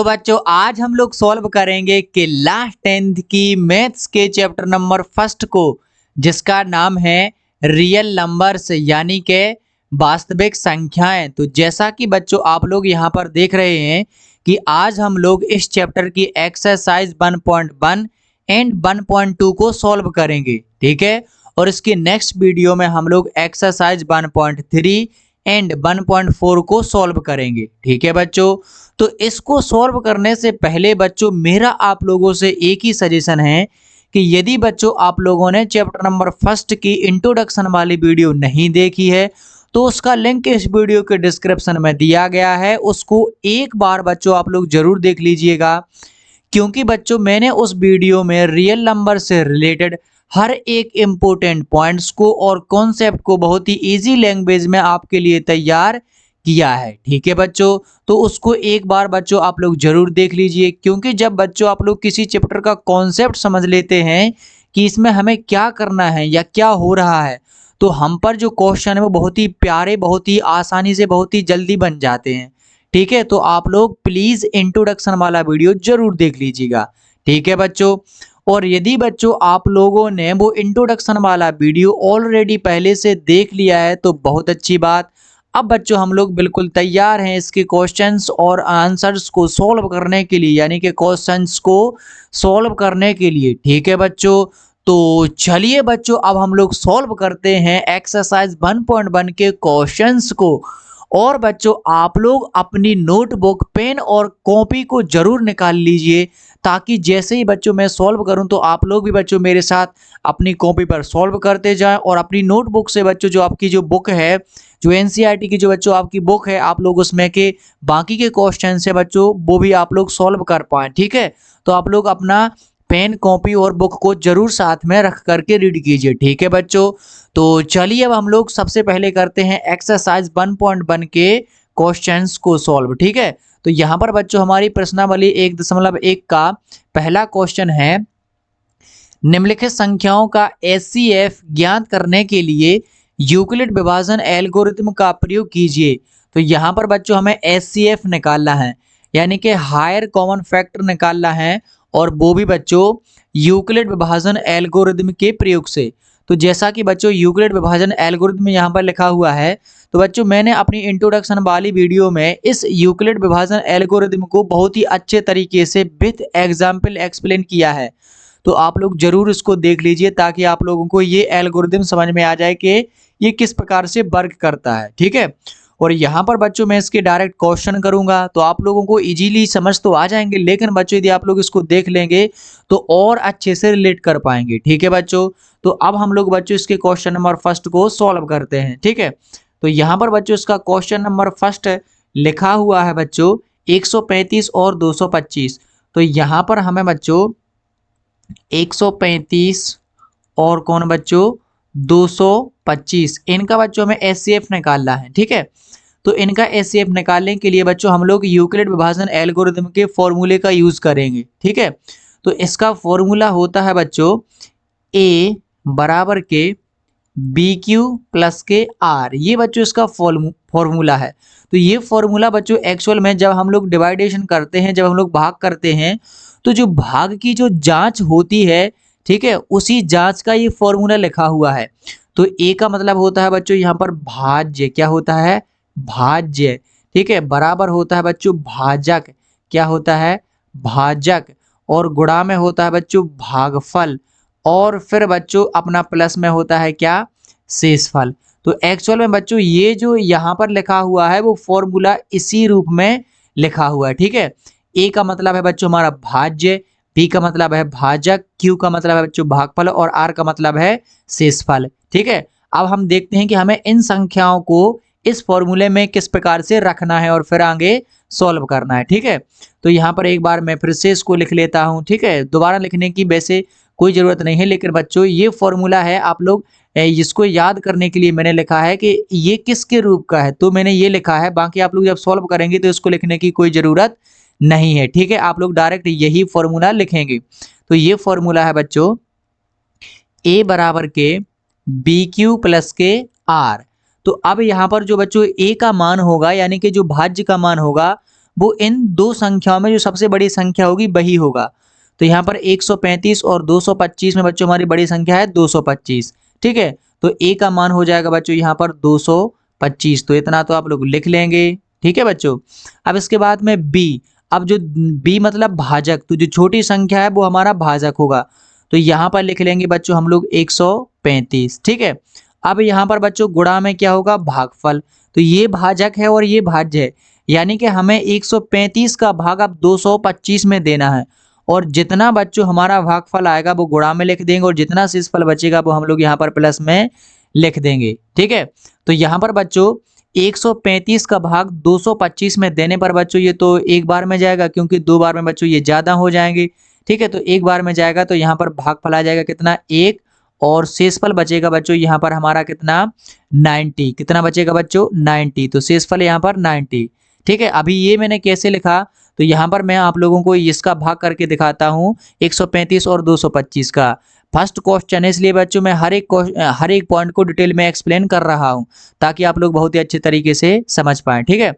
तो बच्चों आज हम लोग सॉल्व करेंगे कि लास्ट 10th की मैथ्स के चैप्टर नंबर फर्स्ट को, जिसका नाम है रियल नंबर्स यानी कि वास्तविक संख्याएं। तो जैसा कि बच्चों आप लोग यहाँ पर देख रहे हैं कि आज हम लोग इस चैप्टर की एक्सरसाइज 1.1 एंड 1.2 को सॉल्व करेंगे, ठीक है। और इसके नेक्स्ट वीडियो में हम लोग एक्सरसाइज 1.3 एंड 1.4 को सॉल्व करेंगे, ठीक है बच्चों। तो इसको सॉल्व करने से पहले बच्चों मेरा आप लोगों से एक ही सजेशन है कि यदि बच्चों आप लोगों ने चैप्टर नंबर फर्स्ट की इंट्रोडक्शन वाली वीडियो नहीं देखी है तो उसका लिंक इस वीडियो के डिस्क्रिप्शन में दिया गया है, उसको एक बार बच्चों आप लोग जरूर देख लीजिएगा। क्योंकि बच्चों मैंने उस वीडियो में रियल नंबर से रिलेटेड हर एक इम्पोर्टेंट पॉइंट्स को और कॉन्सेप्ट को बहुत ही इजी लैंग्वेज में आपके लिए तैयार किया है, ठीक है बच्चों। तो उसको एक बार बच्चों आप लोग जरूर देख लीजिए, क्योंकि जब बच्चों आप लोग किसी चैप्टर का कॉन्सेप्ट समझ लेते हैं कि इसमें हमें क्या करना है या क्या हो रहा है, तो हम पर जो क्वेश्चन है वो बहुत ही प्यारे, बहुत ही आसानी से, बहुत ही जल्दी बन जाते हैं, ठीक है। तो आप लोग प्लीज इंट्रोडक्शन वाला वीडियो जरूर देख लीजिएगा, ठीक है बच्चों। और यदि बच्चों आप लोगों ने वो इंट्रोडक्शन वाला वीडियो ऑलरेडी पहले से देख लिया है तो बहुत अच्छी बात। अब बच्चों हम लोग बिल्कुल तैयार हैं इसके क्वेश्चंस और आंसर्स को सॉल्व करने के लिए, यानी कि क्वेश्चंस को सॉल्व करने के लिए, ठीक है बच्चों। तो चलिए बच्चों अब हम लोग सॉल्व करते हैं एक्सरसाइज 1.1 के क्वेश्चंस को। और बच्चों आप लोग अपनी नोटबुक, पेन और कॉपी को जरूर निकाल लीजिए, ताकि जैसे ही बच्चों मैं सॉल्व करूं तो आप लोग भी बच्चों मेरे साथ अपनी कॉपी पर सॉल्व करते जाएं। और अपनी नोटबुक से बच्चों जो आपकी जो बुक है, जो एनसीईआरटी की जो बच्चों आपकी बुक है, आप लोग उसमें के बाकी के क्वेश्चन है बच्चों वो भी आप लोग सॉल्व कर पाए, ठीक है। तो आप लोग अपना पेन, कॉपी और बुक को जरूर साथ में रख करके रीड कीजिए, ठीक है बच्चों। तो चलिए अब हम लोग सबसे पहले करते हैं एक्सरसाइज 1.1 के क्वेश्चंस को सॉल्व, ठीक है। तो यहाँ पर बच्चों हमारी प्रश्नावली 1.1 का पहला क्वेश्चन है, निम्नलिखित संख्याओं का एचसीएफ ज्ञात करने के लिए यूक्लिड विभाजन एल्गोरिथम का प्रयोग कीजिए। तो यहाँ पर बच्चों हमें एचसीएफ निकालना है, यानी कि हायर कॉमन फैक्टर निकालना है, और वो भी बच्चों यूक्लिड विभाजन एल्गोरिथम के प्रयोग से। तो जैसा कि बच्चों यूक्लिड विभाजन एल्गोरिथम यहाँ पर लिखा हुआ है, तो बच्चों मैंने अपनी इंट्रोडक्शन वाली वीडियो में इस यूक्लिड विभाजन एल्गोरिथम को बहुत ही अच्छे तरीके से विद एग्जाम्पल एक्सप्लेन किया है। तो आप लोग जरूर इसको देख लीजिए ताकि आप लोगों को ये एल्गोरिथम समझ में आ जाए कि ये किस प्रकार से वर्क करता है, ठीक है। और यहाँ पर बच्चों मैं इसके डायरेक्ट क्वेश्चन करूंगा तो आप लोगों को इजीली समझ तो आ जाएंगे, लेकिन बच्चों यदि आप लोग इसको देख लेंगे तो और अच्छे से रिलेट कर पाएंगे, ठीक है बच्चों। तो अब हम लोग बच्चों इसके क्वेश्चन नंबर फर्स्ट को सॉल्व करते हैं, ठीक है। तो यहाँ पर बच्चों इसका क्वेश्चन नंबर फर्स्ट लिखा हुआ है बच्चों 135 और 225। तो यहाँ पर हमें बच्चों 135 और कौन बच्चों 225, इनका बच्चों हमें एचसीएफ निकालना है, ठीक है। तो इनका एचसीएफ निकालने के लिए बच्चों हम लोग यूक्लिड विभाजन एल्गोरिथम के फॉर्मूले का यूज करेंगे, ठीक है। तो इसका फॉर्मूला होता है बच्चों ए बराबर के बी क्यू प्लस के आर, ये बच्चों इसका फॉर्मूला है। तो ये फॉर्मूला बच्चों एक्चुअल में जब हम लोग डिवाइडेशन करते हैं, जब हम लोग भाग करते हैं, तो जो भाग की जो जांच होती है, ठीक है, उसी जांच का ये फॉर्मूला लिखा हुआ है। तो ए का मतलब होता है बच्चों यहाँ पर भाज्य, क्या होता है भाज्य, ठीक है, बराबर होता है बच्चों भाजक, क्या होता है भाजक, और गुणा में होता है बच्चों भागफल, और फिर बच्चों अपना प्लस में होता है क्या शेषफल। तो एक्चुअल में बच्चों ये जो यहाँ पर लिखा हुआ है वो फॉर्मूला इसी रूप में लिखा हुआ है, ठीक है। ए का मतलब है बच्चों हमारा भाज्य, बी का मतलब है भाजक, क्यू का मतलब है बच्चों भागफल, और आर का मतलब है शेषफल, ठीक है। अब हम देखते हैं कि हमें इन संख्याओं को इस फॉर्मूले में किस प्रकार से रखना है और फिर आगे सॉल्व करना है, ठीक है। तो यहाँ पर एक बार मैं फिर से इसको लिख लेता हूँ, ठीक है। दोबारा लिखने की वैसे कोई जरूरत नहीं है, लेकिन बच्चों ये फॉर्मूला है, आप लोग इसको याद करने के लिए मैंने लिखा है कि ये किसके रूप का है, तो मैंने ये लिखा है। बाकी आप लोग जब सॉल्व करेंगे तो इसको लिखने की कोई जरूरत नहीं है, ठीक है। आप लोग डायरेक्ट यही फॉर्मूला लिखेंगे। तो ये फॉर्मूला है बच्चों ए बराबर के बी क्यू प्लस के आर। तो अब यहाँ पर जो बच्चों ए का मान होगा, यानी कि जो भाज्य का मान होगा, वो इन दो संख्याओं में जो सबसे बड़ी संख्या होगी वही होगा। तो यहाँ पर 135 और 225 में बच्चों हमारी बड़ी संख्या है 225। ठीक है, तो a का मान हो जाएगा बच्चों यहाँ पर 225। तो इतना तो आप लोग लिख लेंगे। ठीक है बच्चों, अब इसके बाद में b। अब जो b मतलब भाजक, तो जो छोटी संख्या है वो हमारा भाजक होगा। तो यहाँ पर लिख लेंगे बच्चों हम लोग 135। ठीक है, अब यहाँ पर बच्चों गुणा में क्या होगा, भागफल। तो ये भाजक है और ये भाज्य है, यानी कि हमें 135 का भाग अब 225 में देना है। और जितना बच्चों हमारा भागफल आएगा वो गुणा में लिख देंगे, और जितना शेषफल बचेगा वो हम लोग यहाँ पर प्लस में लिख देंगे। ठीक है, तो यहाँ पर बच्चों 135 का भाग 225 में देने पर बच्चों ये तो एक बार में जाएगा, क्योंकि दो बार में बच्चों ये ज्यादा हो जाएंगे। ठीक है, तो एक बार में जाएगा तो यहाँ पर भागफल आ जाएगा कितना, 1, और शेषफल बचेगा बच्चों यहाँ पर हमारा कितना, 90। कितना बचेगा बच्चों, 90। तो शेषफल यहाँ पर 90। ठीक है, अभी ये मैंने कैसे लिखा, तो यहाँ पर मैं आप लोगों को इसका भाग करके दिखाता हूँ 135 और 225 का। फर्स्ट क्वेश्चन है, इसलिए बच्चों मैं हर एक पॉइंट को डिटेल में एक्सप्लेन कर रहा हूँ ताकि आप लोग बहुत ही अच्छे तरीके से समझ पाएं। ठीक है,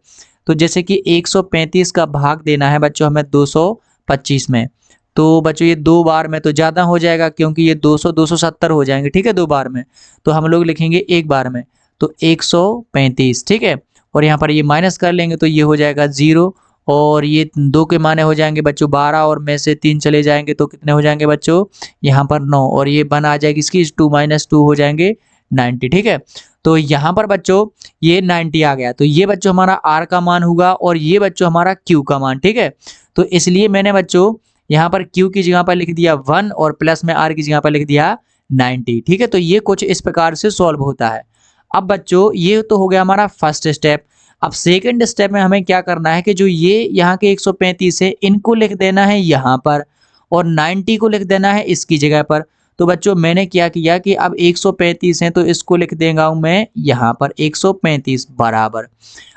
तो जैसे कि 135 का भाग देना है बच्चों हमें 225 में, तो बच्चों ये दो बार में तो ज़्यादा हो जाएगा, क्योंकि ये 270 हो जाएंगे। ठीक है, दो बार में, तो हम लोग लिखेंगे एक बार में, तो 135। ठीक है, और यहाँ पर ये माइनस कर लेंगे तो ये हो जाएगा 0, और ये दो के माने हो जाएंगे बच्चों 12, और में से 3 चले जाएंगे तो कितने हो जाएंगे बच्चों, यहाँ पर 9, और ये 1 आ जाएगी इसकी, 2 - 2 हो जाएंगे 90। ठीक है, तो यहाँ पर बच्चों ये 90 आ गया, तो ये बच्चों हमारा R का मान होगा, और ये बच्चों हमारा Q का मान। ठीक है, तो इसलिए मैंने बच्चों यहाँ पर Q की जगह पर लिख दिया 1, और प्लस में R की जगह पर लिख दिया 90। ठीक है, तो ये कुछ इस प्रकार से सॉल्व होता है। अब बच्चों ये तो हो गया हमारा फर्स्ट स्टेप। अब सेकंड स्टेप में हमें क्या करना है कि जो ये यहाँ के 135 है इनको लिख देना है यहाँ पर, और 90 को लिख देना है इसकी जगह पर। तो बच्चों मैंने क्या किया कि अब 135 है तो इसको लिख देगा हूं मैं यहाँ पर 135 बराबर।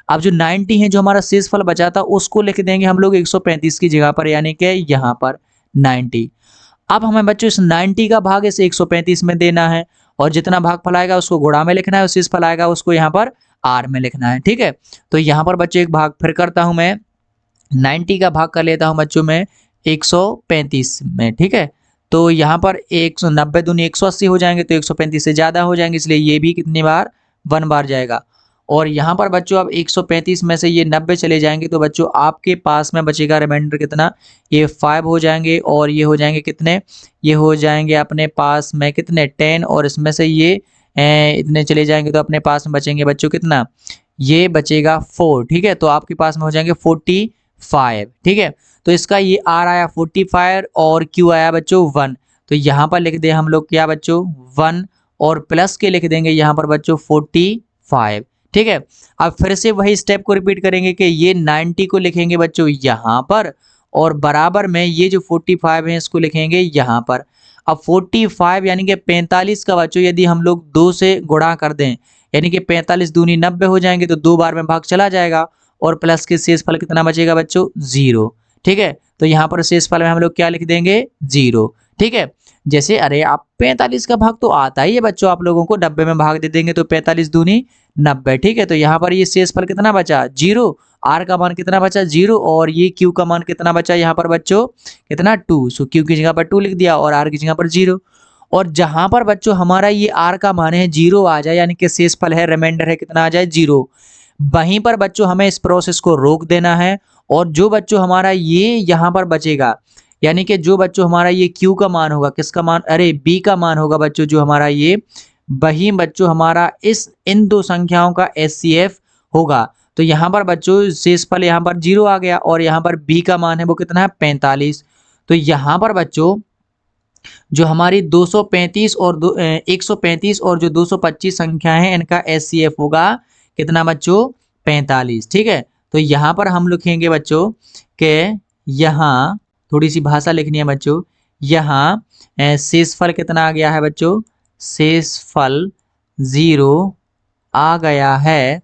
अब जो 90 है जो हमारा शेषफल बचा था उसको लिख देंगे हम लोग 135 की जगह पर, यानी कि यहाँ पर 90। अब हमें बच्चों इस 90 का भाग इस 135 में देना है, और जितना भागफल आएगा उसको गुणा में लिखना है, और शेषफल आएगा उसको यहाँ पर R में लिखना है। ठीक है, तो यहाँ पर बच्चों एक भाग फिर करता हूं मैं, 90 का भाग कर लेता हूं बच्चों में 135 में। ठीक है, तो यहाँ पर 190 दूनी 180 हो जाएंगे, तो 135 से ज्यादा हो जाएंगे, इसलिए ये भी कितनी बार, 1 बार जाएगा। और यहाँ पर बच्चों अब 135 में से ये 90 चले जाएंगे, तो बच्चों आपके पास में बचेगा रिमाइंडर कितना, ये 5 हो जाएंगे, और ये हो जाएंगे कितने, ये हो जाएंगे अपने पास में कितने 10, और इसमें से ये इतने चले जाएंगे, तो अपने पास में बचेंगे बच्चों कितना, ये बचेगा 4। ठीक है, तो आपके पास में हो जाएंगे 45। ठीक है, तो इसका ये R आया 45 और Q आया बच्चों 1। तो यहाँ पर लिख दे हम लोग क्या बच्चों 1, और प्लस के लिख देंगे यहाँ पर बच्चों 45। ठीक है, अब फिर से वही स्टेप को रिपीट करेंगे कि ये 90 को लिखेंगे बच्चों यहाँ पर, और बराबर में ये जो 45 है इसको लिखेंगे यहाँ पर। अब 45 यानी कि 45 का बच्चों यदि हम लोग 2 से गुणा कर दें, यानी कि 45 दूनी 90 हो जाएंगे, तो 2 बार में भाग चला जाएगा, और प्लस के शेषफल कितना बचेगा बच्चों 0। ठीक है, तो यहाँ पर शेषफल में हम लोग क्या लिख देंगे 0। ठीक है, जैसे अरे आप 45 का भाग तो आता ही है बच्चों आप लोगों को, 90 में भाग दे देंगे तो 45 दूनी 90। ठीक है, तो यहाँ पर ये शेषफल कितना बचा 0, R का मान कितना बचा 0, और ये Q का मान कितना बचा यहाँ पर बच्चों कितना 2। सो Q की जगह पर 2 लिख दिया, और R की जगह पर 0। और जहां पर बच्चों हमारा ये R का मान है 0 आ जाए, यानी कि शेषफल है रिमाइंडर है कितना आ जाए 0, वहीं पर बच्चों हमें इस प्रोसेस को रोक देना है। और जो बच्चों हमारा ये यहाँ पर बचेगा, यानी कि जो बच्चों हमारा ये Q का मान होगा, किसका मान, अरे B का मान होगा बच्चों जो हमारा ये, वही बच्चों हमारा इन दो संख्याओं का HCF होगा। तो यहाँ पर बच्चों शेषफल यहाँ पर 0 आ गया, और यहाँ पर B का मान है वो कितना है 45। तो यहाँ पर बच्चों जो हमारी 135 और जो 225 संख्या है इनका HCF होगा कितना बच्चों 45। ठीक है, तो यहाँ पर हम लिखेंगे बच्चों कि यहाँ थोड़ी सी भाषा लिखनी है बच्चों, यहाँ शेषफल कितना आ गया है बच्चों, शेषफल 0 आ गया है।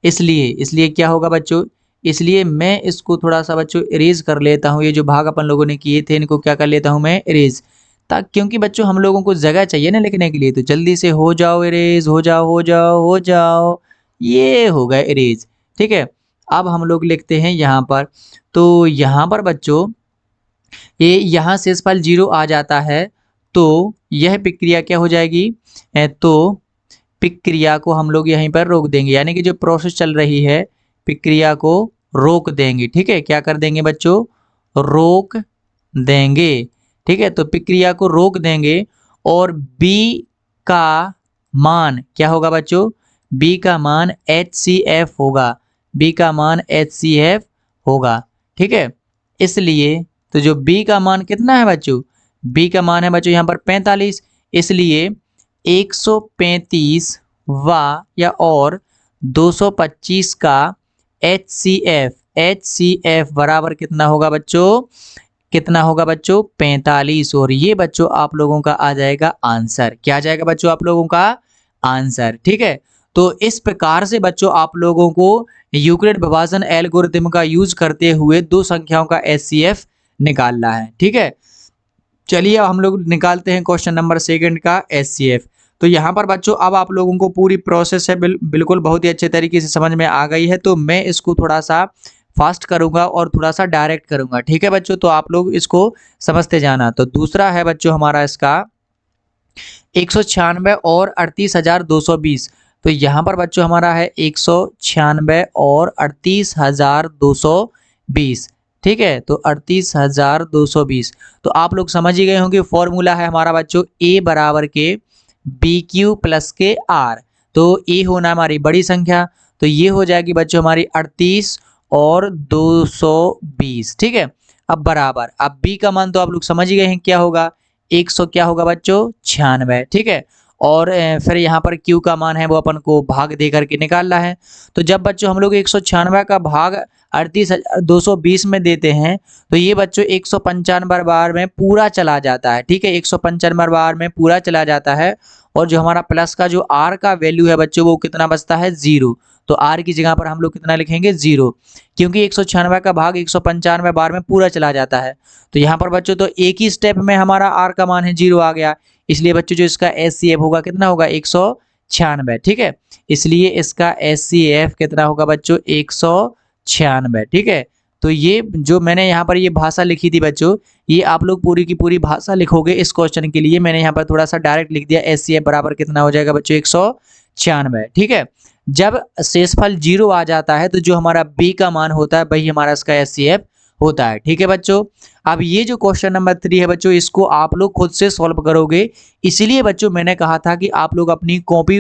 इसलिए क्या होगा बच्चों, इसलिए मैं इसको थोड़ा सा बच्चों इरेज कर लेता हूँ। ये जो भाग अपन लोगों ने किए थे इनको क्या कर लेता हूँ मैं इरेज, ताकि क्योंकि बच्चों हम लोगों को जगह चाहिए ना लिखने के लिए, तो जल्दी से हो जाओ इरेज, हो जाओ, ये हो गया इरेज। ठीक है। अब हम लोग लिखते हैं यहाँ पर, तो यहाँ पर बच्चों ये यहाँ शेषफल 0 आ जाता है, तो यह प्रक्रिया क्या हो जाएगी, तो प्रक्रिया को हम लोग यहीं पर रोक देंगे, यानी कि जो प्रोसेस चल रही है प्रक्रिया को रोक देंगे। ठीक है, क्या कर देंगे बच्चों, रोक देंगे। ठीक है, तो प्रक्रिया को रोक देंगे और b का मान क्या होगा बच्चों, b का मान HCF होगा, b का मान HCF होगा। ठीक है, इसलिए तो जो b का मान कितना है बच्चों, b का मान है बच्चों यहाँ पर 45, इसलिए 135 वा या और 225 का HCF बराबर कितना होगा बच्चों, कितना होगा बच्चों 45। और ये बच्चों आप लोगों का आ जाएगा आंसर, क्या आ जाएगा बच्चों आप लोगों का आंसर। ठीक है, तो इस प्रकार से बच्चों आप लोगों को यूक्लिड विभाजन एल्गोरिथम का यूज करते हुए दो संख्याओं का HCF निकालना है। ठीक है, चलिए अब हम लोग निकालते हैं क्वेश्चन नंबर 2 का HCF। तो यहाँ पर बच्चों अब आप लोगों को पूरी प्रोसेस है बिल्कुल बहुत ही अच्छे तरीके से समझ में आ गई है, तो मैं इसको थोड़ा सा फास्ट करूंगा और थोड़ा सा डायरेक्ट करूंगा। ठीक है बच्चों, तो आप लोग इसको समझते जाना। तो दूसरा है बच्चों हमारा इसका 196 और 38,220। तो यहाँ पर बच्चों हमारा है 196 और 38,220। ठीक है, तो 38,220। तो आप लोग समझ ही गए होंगे, फॉर्मूला है हमारा बच्चों ए बराबर के BQ प्लस के R। तो ए होना हमारी बड़ी संख्या, तो ये हो जाएगी बच्चों हमारी 38 और 220। ठीक है, अब बराबर, अब बी का मान तो आप लोग समझ ही गए हैं क्या होगा, 100 क्या होगा बच्चों 96। ठीक है, और फिर यहाँ पर क्यू का मान है वो अपन को भाग दे करके निकालना है। तो जब बच्चों हम लोग 196 का भाग 38,220 में देते हैं, तो ये बच्चों 195 बार में पूरा चला जाता है। ठीक है, 195 बार में पूरा चला जाता है, और जो हमारा प्लस का जो आर का वैल्यू है बच्चों वो कितना बचता है 0। तो आर की जगह पर हम लोग कितना लिखेंगे 0, क्योंकि 196 का भाग 195 बार में पूरा चला जाता है। तो यहाँ पर बच्चों तो एक ही स्टेप में हमारा आर का मान है 0 आ गया, इसलिए बच्चों जो इसका HCF होगा कितना होगा 196। ठीक है, इसलिए इसका HCF कितना होगा बच्चों 196। ठीक है, तो ये जो मैंने यहाँ पर ये भाषा लिखी थी बच्चों, ये आप लोग पूरी की पूरी भाषा लिखोगे इस क्वेश्चन के लिए। मैंने यहाँ पर थोड़ा सा डायरेक्ट लिख दिया, HCF बराबर कितना हो जाएगा बच्चों 196। ठीक है, जब शेषफल 0 आ जाता है तो जो हमारा b का मान होता है वही हमारा इसका HCF होता है। ठीक है बच्चों, अब ये जो क्वेश्चन नंबर 3 है बच्चों, इसको आप लोग खुद से सॉल्व करोगे। इसीलिए बच्चों मैंने कहा था कि आप लोग अपनी कॉपी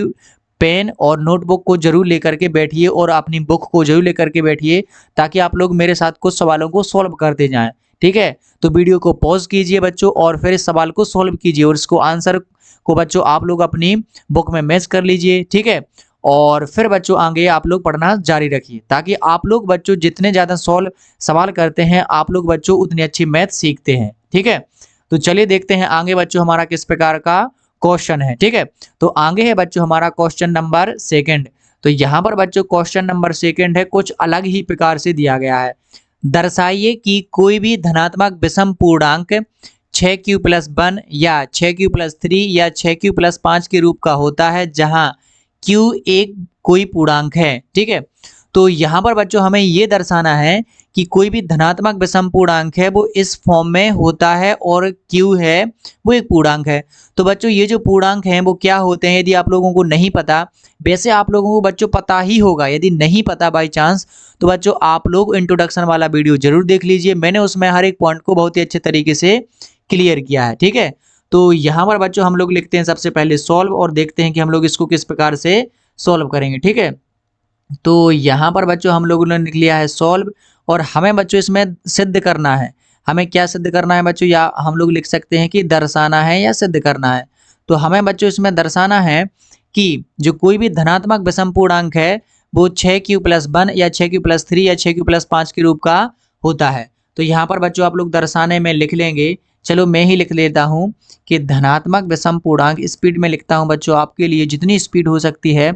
पेन और नोटबुक को जरूर लेकर के बैठिए और अपनी बुक को जरूर लेकर के बैठिए, ताकि आप लोग मेरे साथ कुछ सवालों को सॉल्व करते जाएं। ठीक है, तो वीडियो को पॉज कीजिए बच्चों और फिर इस सवाल को सॉल्व कीजिए, और इसको आंसर को बच्चों आप लोग अपनी बुक में मैच कर लीजिए। ठीक है, और फिर बच्चों आगे आप लोग पढ़ना जारी रखिए, ताकि आप लोग बच्चों जितने ज़्यादा सवाल करते हैं आप लोग बच्चों उतनी अच्छी मैथ सीखते हैं। ठीक है, तो चलिए देखते हैं आगे बच्चों हमारा किस प्रकार का क्वेश्चन है। ठीक है, तो आगे है बच्चों हमारा क्वेश्चन नंबर 2। तो यहाँ पर बच्चों क्वेश्चन नंबर 2 है, कुछ अलग ही प्रकार से दिया गया है। दर्शाइए कि कोई भी धनात्मक विषम पूर्णांक 6q+1 या 6q+3 या 6q+5 के रूप का होता है, जहां q एक कोई पूर्णांक है। ठीक है, तो यहाँ पर बच्चों हमें ये दर्शाना है कि कोई भी धनात्मक विषम पूर्णांक है वो इस फॉर्म में होता है, और q है वो एक पूर्णांक है। तो बच्चों ये जो पूर्णांक हैं वो क्या होते हैं, यदि आप लोगों को नहीं पता, वैसे आप लोगों को बच्चों पता ही होगा, यदि नहीं पता बाई चांस, तो बच्चों आप लोग इंट्रोडक्शन वाला वीडियो जरूर देख लीजिए। मैंने उसमें हर एक पॉइंट को बहुत ही अच्छे तरीके से क्लियर किया है। ठीक है, तो यहाँ पर बच्चों हम लोग लिखते हैं सबसे पहले सॉल्व, और देखते हैं कि हम लोग इसको किस प्रकार से सॉल्व करेंगे। ठीक है, तो यहाँ पर बच्चों हम लोगों ने लिख लिया है सॉल्व, और हमें बच्चों इसमें सिद्ध करना है। हमें क्या सिद्ध करना है बच्चों, या हम लोग लिख सकते हैं कि दर्शाना है या सिद्ध करना है। तो हमें बच्चों इसमें दर्शाना है कि जो कोई भी धनात्मक विषम पूर्णांक है वो 6q+1 या 6q+3 या 6q+5 के रूप का होता है। तो यहाँ पर बच्चों आप लोग दर्शाने में लिख लेंगे, चलो मैं ही लिख लेता हूँ कि धनात्मक विषम पूर्णांक, स्पीड में लिखता हूँ बच्चों आपके लिए जितनी स्पीड हो सकती है।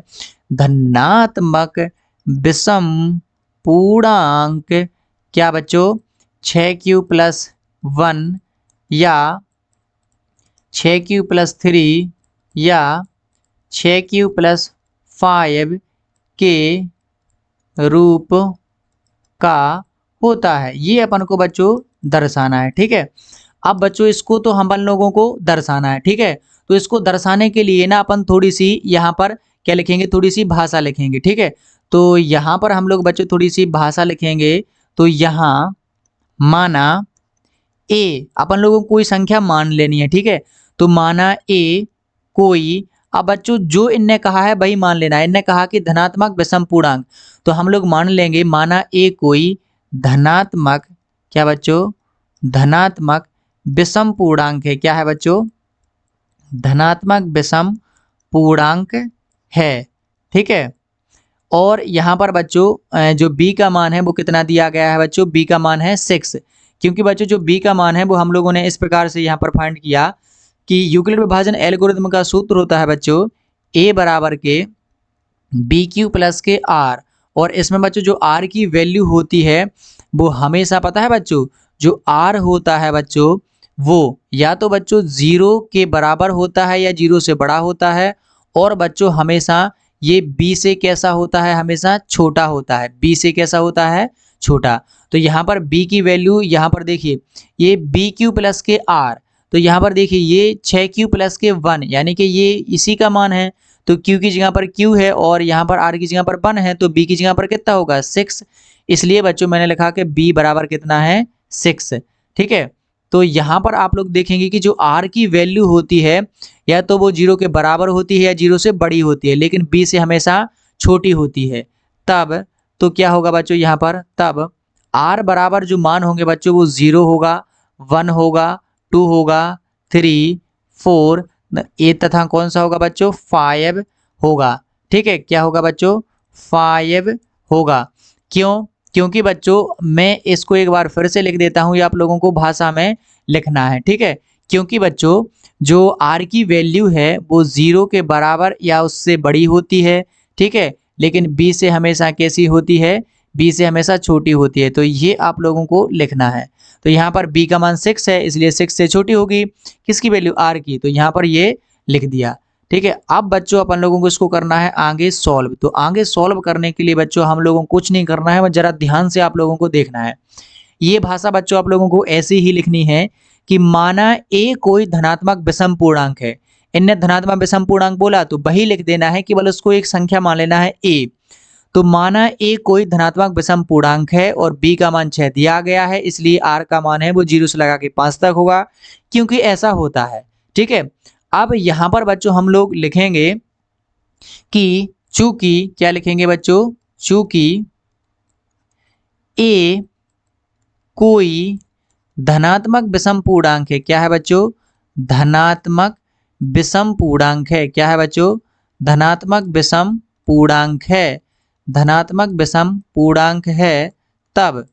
धनात्मक विषम पूर्णांक क्या बच्चों 6q+1 या 6q+3 या 6q+5 के रूप का होता है। ये अपन को बच्चों दर्शाना है। ठीक है, अब बच्चों इसको तो हम लोगों को दर्शाना है। ठीक है, तो इसको दर्शाने के लिए ना अपन थोड़ी सी यहाँ पर क्या लिखेंगे, थोड़ी सी भाषा लिखेंगे। ठीक है, तो यहाँ पर हम लोग बच्चों थोड़ी सी भाषा लिखेंगे। तो यहाँ माना ए, अपन लोगों को कोई संख्या मान लेनी है। ठीक है, तो माना ए कोई, अब बच्चों जो इनने कहा है वही मान लेना है। इनने कहा कि धनात्मक विषम पूर्णांक, तो हम लोग मान लेंगे माना ए कोई धनात्मक, क्या बच्चों, धनात्मक विषम पूर्णांक है। क्या है बच्चों, धनात्मक विषम पूर्णांक है। ठीक है, और यहाँ पर बच्चों जो b का मान है वो कितना दिया गया है बच्चों, b का मान है 6। क्योंकि बच्चों जो b का मान है वो हम लोगों ने इस प्रकार से यहाँ पर फाइंड किया कि यूक्लिड विभाजन एल्गोरिथम का सूत्र होता है बच्चों a बराबर के बी क्यू प्लस के आर, और इसमें बच्चों जो r की वैल्यू होती है वो हमेशा पता है बच्चों, जो r होता है बच्चों वो या तो बच्चों 0 के बराबर होता है या 0 से बड़ा होता है, और बच्चों हमेशा ये b से कैसा होता है, हमेशा छोटा होता है। b से कैसा होता है, छोटा। तो यहाँ पर b की वैल्यू, यहाँ पर देखिए ये बी क्यू प्लस के आर, तो यहाँ पर देखिए ये 6q प्लस के 1, यानी कि ये इसी का मान है। तो q की जगह पर q है और यहाँ पर r की जगह पर 1 है, तो b की जगह पर कितना होगा, 6। इसलिए बच्चों मैंने लिखा कि b बराबर कितना है, 6। ठीक है, तो यहाँ पर आप लोग देखेंगे कि जो r की वैल्यू होती है या तो वो 0 के बराबर होती है या 0 से बड़ी होती है, लेकिन b से हमेशा छोटी होती है। तब तो क्या होगा बच्चों, यहाँ पर तब r बराबर जो मान होंगे बच्चों वो 0 होगा, 1 होगा, 2 होगा, 3, 4, ए तथा कौन सा होगा बच्चों, 5 होगा। ठीक है, क्या होगा बच्चों, 5 होगा। क्यों, क्योंकि बच्चों मैं इसको एक बार फिर से लिख देता हूँ, ये आप लोगों को भाषा में लिखना है। ठीक है, क्योंकि बच्चों जो r की वैल्यू है वो 0 के बराबर या उससे बड़ी होती है। ठीक है, लेकिन b से हमेशा कैसी होती है, b से हमेशा छोटी होती है। तो ये आप लोगों को लिखना है। तो यहाँ पर b का मान 6 है, इसलिए 6 से छोटी होगी किसकी वैल्यू, r की, तो यहाँ पर ये लिख दिया। ठीक है, अब बच्चों अपन लोगों को इसको करना है आगे सॉल्व। तो आगे सॉल्व करने के लिए बच्चों हम लोगों को कुछ नहीं करना है, जरा ध्यान से आप लोगों को देखना है। ये भाषा बच्चों आप लोगों को ऐसी ही लिखनी है कि माना a कोई धनात्मक विषम पूर्णांक है। इनने धनात्मक विषम पूर्णांक बोला तो वही लिख देना है, केवल उसको एक संख्या मान लेना है a। तो माना a कोई धनात्मक विषम पूर्णांक है और b का मान 6 दिया गया है, इसलिए r का मान है वो 0 से लगा के 5 तक होगा, क्योंकि ऐसा होता है। ठीक है, अब यहाँ पर बच्चों हम लोग लिखेंगे कि चूंकि, क्या लिखेंगे बच्चों, चूंकि a कोई धनात्मक विषम पूर्णांक है। क्या है बच्चों, धनात्मक विषम पूर्णांक है। क्या है बच्चों, धनात्मक विषम पूर्णांक है, धनात्मक विषम पूर्णांक है। तब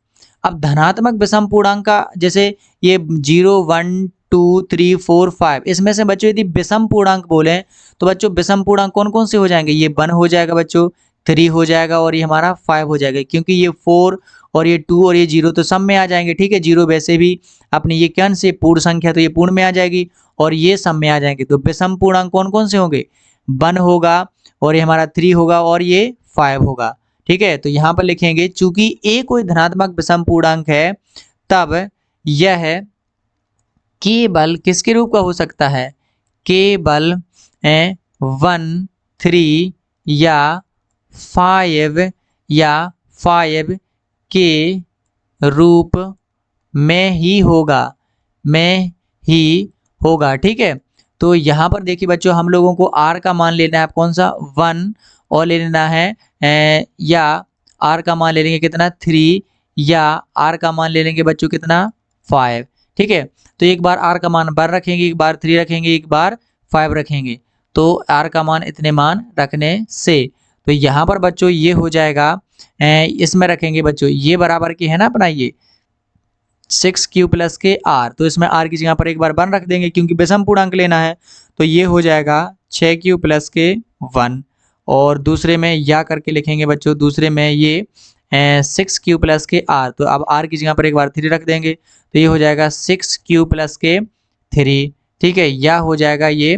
अब धनात्मक विषम पूर्णांक का जैसे ये 0, 1, 2, 3, 4, 5, इसमें से बच्चों यदि विषम पूर्णांक बोले तो बच्चों विषम पूर्णांक कौन कौन से हो जाएंगे, ये 1 हो जाएगा बच्चों, 3 हो जाएगा और ये हमारा 5 हो जाएगा, क्योंकि ये 4 और ये 2 और ये 0 तो सब में आ जाएंगे। ठीक है, 0 वैसे भी अपनी ये कौन से पूर्ण संख्या, तो ये पूर्ण में आ जाएगी और ये सब में आ जाएंगे। तो विषम पूर्णांक कौन कौन से होंगे, 1 होगा और ये हमारा 3 होगा और ये 5 होगा। ठीक है, तो यहाँ पर लिखेंगे चूंकि a कोई धनात्मक विषम पूर्णांक है, तब यह केवल किसके रूप का हो सकता है, केवल 1, 3 या 5 के रूप में ही होगा, में ही होगा। ठीक है, तो यहाँ पर देखिए बच्चों हम लोगों को r का मान लेना है, कौन सा, 1, और ले लेना है या r का मान ले लेंगे कितना, 3, या r का मान ले लेंगे बच्चों कितना, 5। ठीक है, तो एक बार r का मान 1 रखेंगे, एक बार 3 रखेंगे, एक बार 5 रखेंगे, तो r का मान इतने मान रखने से तो यहाँ पर बच्चों ये हो जाएगा, इसमें रखेंगे बच्चों ये बराबर की है ना अपना ये 6q प्लस के r, तो इसमें r की जगह पर एक बार 1 रख देंगे क्योंकि विषम पूर्णांक लेना है। तो ये हो जाएगा 6q प्लस के 1, और दूसरे में या करके लिखेंगे बच्चों, दूसरे में ये 6q प्लस के r, तो अब r की जगह पर एक बार 3 रख देंगे, तो ये हो जाएगा 6q प्लस के 3। ठीक है, या हो जाएगा ये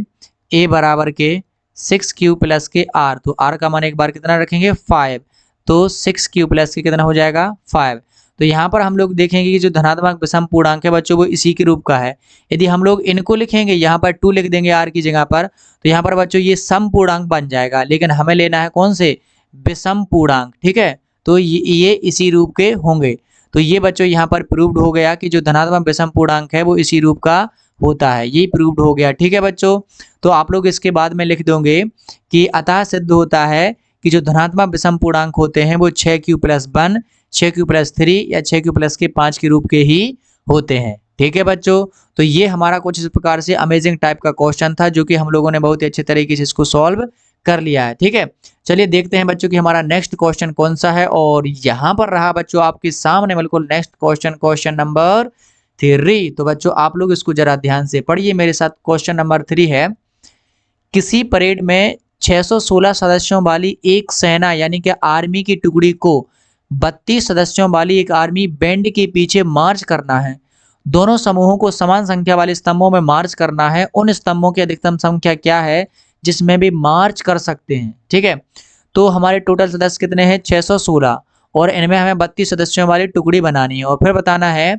a बराबर के 6q प्लस के r, तो r का मान एक बार कितना रखेंगे, 5, तो 6 प्लस के कितना हो जाएगा 5। तो यहाँ पर हम लोग देखेंगे कि जो धनात्मक विषम पूर्णांक है बच्चों वो इसी के रूप का है। यदि हम लोग इनको लिखेंगे यहाँ पर 2 लिख देंगे r की जगह पर, तो यहाँ पर बच्चों ये सम पूर्णांक बन जाएगा, लेकिन हमें लेना है कौन से, विषम पूर्णांक। ठीक है, तो ये इसी रूप के होंगे। तो ये बच्चों यहाँ पर प्रूव्ड हो गया कि जो धनात्मक विषम पूर्णांक है वो इसी रूप का होता है, ये प्रूव्ड हो गया। ठीक है बच्चों, तो आप लोग इसके बाद में लिख दोगे कि अतः सिद्ध होता है कि जो धनात्मक विषम पूर्णांक होते हैं वो 6q+1, 6q+3 या 6q+ के 5 के रूप के ही होते हैं। ठीक है बच्चों, तो ये हमारा कुछ इस प्रकार से अमेजिंग टाइप का क्वेश्चन था जो कि हम लोगों ने बहुत ही अच्छे तरीके से इसको सॉल्व कर लिया है। ठीक है, चलिए देखते हैं बच्चों कि हमारा नेक्स्ट क्वेश्चन कौन सा है। और यहाँ पर रहा बच्चों आपके सामने बिल्कुल नेक्स्ट क्वेश्चन, क्वेश्चन नंबर 3। तो बच्चों आप लोग इसको जरा ध्यान से पढ़िए मेरे साथ। क्वेश्चन नंबर 3 है, किसी परेड में 616 सदस्यों वाली एक सेना यानी कि आर्मी की टुकड़ी को 32 सदस्यों वाली एक आर्मी बैंड के पीछे मार्च करना है। दोनों समूहों को समान संख्या वाले स्तंभों में मार्च करना है। उन स्तंभों की अधिकतम संख्या क्या है जिसमें भी मार्च कर सकते हैं। ठीक है, तो हमारे टोटल सदस्य कितने हैं 616, और इनमें हमें 32 सदस्यों वाली टुकड़ी बनानी है। और फिर बताना है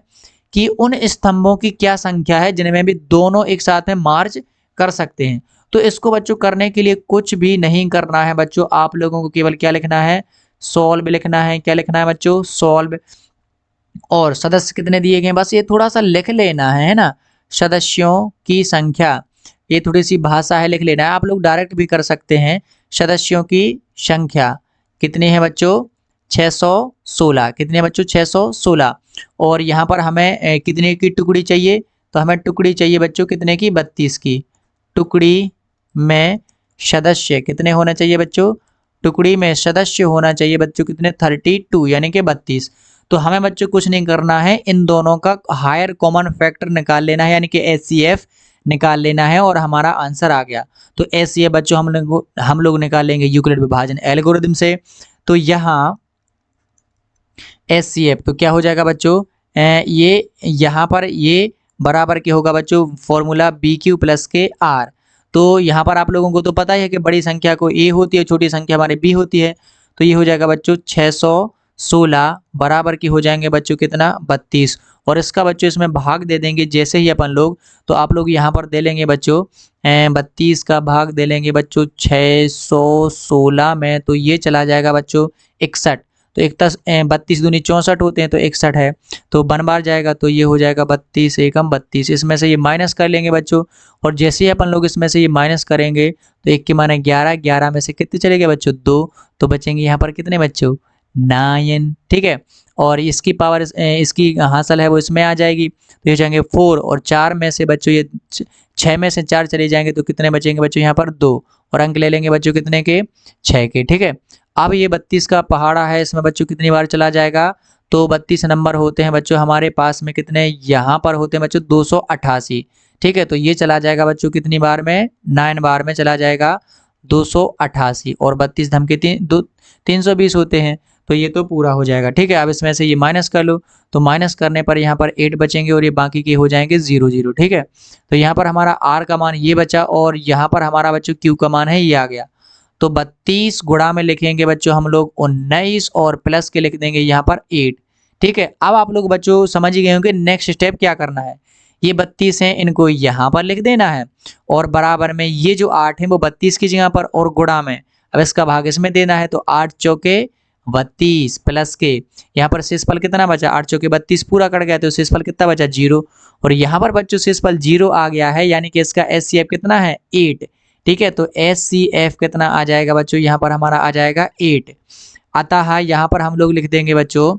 कि उन स्तंभों की क्या संख्या है जिनमें भी दोनों एक साथ में मार्च कर सकते हैं। तो इसको बच्चों करने के लिए कुछ भी नहीं करना है बच्चों, आप लोगों को केवल क्या लिखना है, सॉल्व लिखना है। क्या लिखना है बच्चों, सॉल्व। और सदस्य कितने दिए गए बस ये थोड़ा सा लिख लेना है ना, सदस्यों की संख्या, ये थोड़ी सी भाषा है, लिख लेना है। आप लोग डायरेक्ट भी कर सकते हैं। सदस्यों की संख्या कितनी है बच्चों, 616। कितने बच्चों, 616। और यहाँ पर हमें कितने की टुकड़ी चाहिए, तो हमें टुकड़ी चाहिए बच्चों कितने की, 32 की। टुकड़ी में सदस्य कितने होना चाहिए बच्चों, टुकड़ी में सदस्य होना चाहिए बच्चों कितने, 32 यानी कि 32। तो हमें बच्चों कुछ नहीं करना है, इन दोनों का हायर कॉमन फैक्टर निकाल लेना है यानी कि HCF निकाल लेना है और हमारा आंसर आ गया। तो HCF बच्चों हम लोग निकाल लेंगे यूक्लिड विभाजन एल्गोरिथम से। तो यहाँ HCF तो क्या हो जाएगा बच्चों, ये यहाँ पर ये बराबर क्या होगा बच्चों, फॉर्मूला BQ प्लस के R। तो यहाँ पर आप लोगों को तो पता ही है कि बड़ी संख्या को A होती है, छोटी संख्या हमारे B होती है। तो ये हो जाएगा बच्चों 616 बराबर की हो जाएंगे बच्चों कितना, 32। और इसका बच्चों इसमें भाग दे देंगे जैसे ही अपन लोग, तो आप लोग यहाँ पर दे लेंगे बच्चों 32 का भाग दे लेंगे बच्चों 616 में, तो ये चला जाएगा बच्चों 61। तो 32 दूनी 64 होते हैं, तो 61 है, तो 1 बार जाएगा, तो ये हो जाएगा 32 एकम 32। इसमें से ये माइनस कर लेंगे बच्चों, और जैसे ही अपन लोग इसमें से ये माइनस करेंगे तो 1 के माने 11, 11 में से कितने चले गए बच्चों, 2, तो बचेंगे यहाँ पर कितने बच्चों, 9। ठीक है, और इसकी पावर इसकी हासिल है वो इसमें आ जाएगी, तो ये जाएंगे 4, और 4 में से बच्चों ये 6 में से 4 चले जाएंगे, तो कितने बचेंगे बच्चों यहाँ पर 2, और अंक ले लेंगे बच्चों कितने के, 6 के। ठीक है, अब ये 32 का पहाड़ा है, इसमें बच्चों कितनी बार चला जाएगा, तो 32 नंबर होते हैं बच्चों हमारे पास में कितने, यहाँ पर होते हैं बच्चों 288। ठीक है, तो ये चला जाएगा बच्चों कितनी बार में, 9 बार में चला जाएगा 288, और 32 धम के 320 होते हैं, तो ये तो पूरा हो जाएगा। ठीक है, अब इसमें से ये माइनस कर लो, तो माइनस करने पर यहाँ पर 8 बचेंगे और ये बाकी के हो जाएंगे 0 0। ठीक है, तो यहाँ पर हमारा R का मान ये बचा, और यहाँ पर हमारा बच्चों Q का मान है ये आ गया। तो 32 गुणा में लिखेंगे बच्चों हम लोग 19, और प्लस के लिख देंगे यहाँ पर 8। ठीक है, अब आप लोग बच्चों समझ ही गए होंगे नेक्स्ट स्टेप क्या करना है। ये 32 हैं, इनको यहाँ पर लिख देना है, और बराबर में ये जो 8 है वो 32 की जगह पर, और गुणा में अब इसका भाग इसमें देना है, तो 8 चौके 32 प्लस के यहाँ पर शेषफल कितना बचा, 8 चौके 32 पूरा कट गया, तो शेषफल कितना बचा, 0। और यहाँ पर बच्चों शेषफल 0 आ गया है, यानी कि इसका HCF कितना है, 8। ठीक है, तो HCF कितना आ जाएगा बच्चों, यहाँ पर हमारा आ जाएगा 8। अतः यहाँ पर हम लोग लिख देंगे बच्चों,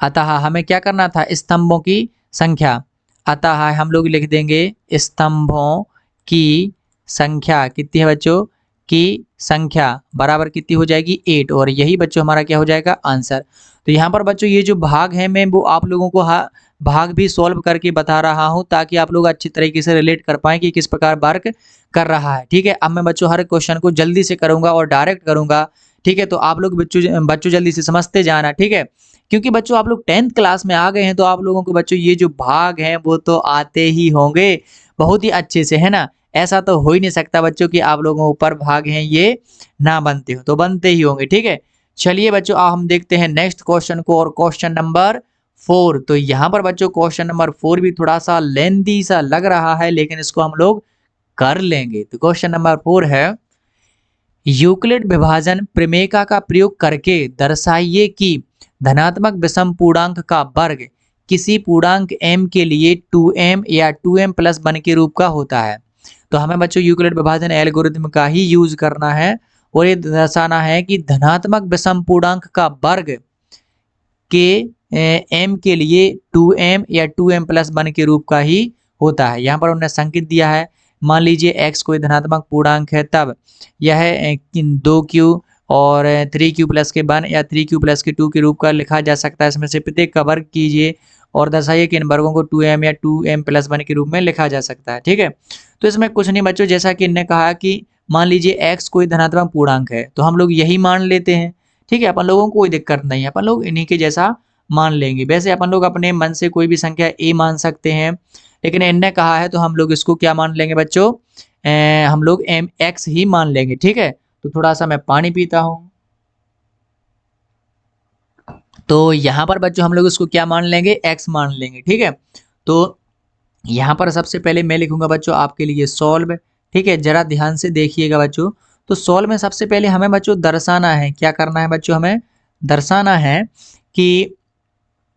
अतः हमें क्या करना था, स्तंभों की संख्या। अतः हम लोग लिख देंगे स्तंभों की संख्या कितनी है बच्चों, की संख्या बराबर कितनी हो जाएगी, 8। और यही बच्चों हमारा क्या हो जाएगा, आंसर। तो यहाँ पर बच्चों ये जो भाग है मैं वो आप लोगों को भाग भी सॉल्व करके बता रहा हूँ, ताकि आप लोग अच्छी तरीके से रिलेट कर पाएँ कि किस प्रकार वर्क कर रहा है। ठीक है, अब मैं बच्चों हर क्वेश्चन को जल्दी से करूँगा और डायरेक्ट करूँगा। ठीक है, तो आप लोग बच्चों जल्दी से समझते जाना। ठीक है, क्योंकि बच्चों आप लोग 10th क्लास में आ गए हैं, तो आप लोगों को बच्चों ये जो भाग हैं वो तो आते ही होंगे बहुत ही अच्छे से, है ना। ऐसा तो हो ही नहीं सकता बच्चों कि आप लोगों ऊपर भाग हैं ये ना बनते हो, तो बनते ही होंगे। ठीक है, चलिए बच्चों अब हम देखते हैं नेक्स्ट क्वेश्चन को, और क्वेश्चन नंबर 4। तो यहाँ पर बच्चों क्वेश्चन नंबर 4 भी थोड़ा सा लेंथी सा लग रहा है, लेकिन इसको हम लोग कर लेंगे। तो क्वेश्चन नंबर 4 है, यूक्लिड विभाजन प्रमेय का प्रयोग करके दर्शाइए कि धनात्मक विषम पूर्णांक का वर्ग किसी पूर्णांक m के लिए 2m या 2m प्लस 1 के रूप का होता है। तो हमें बच्चों यूक्लिड विभाजन एल्गोरिथम का ही यूज करना है, और ये दर्शाना है कि धनात्मक विषम पूर्णांक का वर्ग के m के लिए 2m या 2m प्लस 1 के रूप का ही होता है। यहाँ पर उन्होंने संकेत दिया है, मान लीजिए x कोई धनात्मक पूर्णांक है, तब यह 2q और 3q प्लस के 1 या 3q प्लस के 2 के रूप का लिखा जा सकता है। इसमें से प्रत्येक का वर्ग कीजिए और दर्शाइए कि इन वर्गों को 2m या 2m प्लस 1 के रूप में लिखा जा सकता है। ठीक है, तो इसमें कुछ नहीं बच्चों, जैसा कि इन्होंने कहा कि मान लीजिए x कोई धनात्मक पूर्णांक है, तो हम लोग यही मान लेते हैं। ठीक है, अपन लोगों को कोई दिक्कत नहीं है, अपन लोग इन्हीं के जैसा मान लेंगे। वैसे अपन लोग अपने मन से कोई भी संख्या a मान सकते हैं, लेकिन इन्होंने कहा है तो हम लोग इसको क्या मान लेंगे बच्चों, हम लोग x ही मान लेंगे। ठीक है, तो थोड़ा सा मैं पानी पीता हूँ। तो यहाँ पर बच्चों हम लोग इसको क्या मान लेंगे, x मान लेंगे। ठीक है, तो यहाँ पर सबसे पहले मैं लिखूंगा बच्चों आपके लिए सॉल्व। ठीक है, जरा ध्यान से देखिएगा बच्चों। तो सॉल्व में सबसे पहले हमें बच्चों दर्शाना है, क्या करना है बच्चों, हमें दर्शाना है कि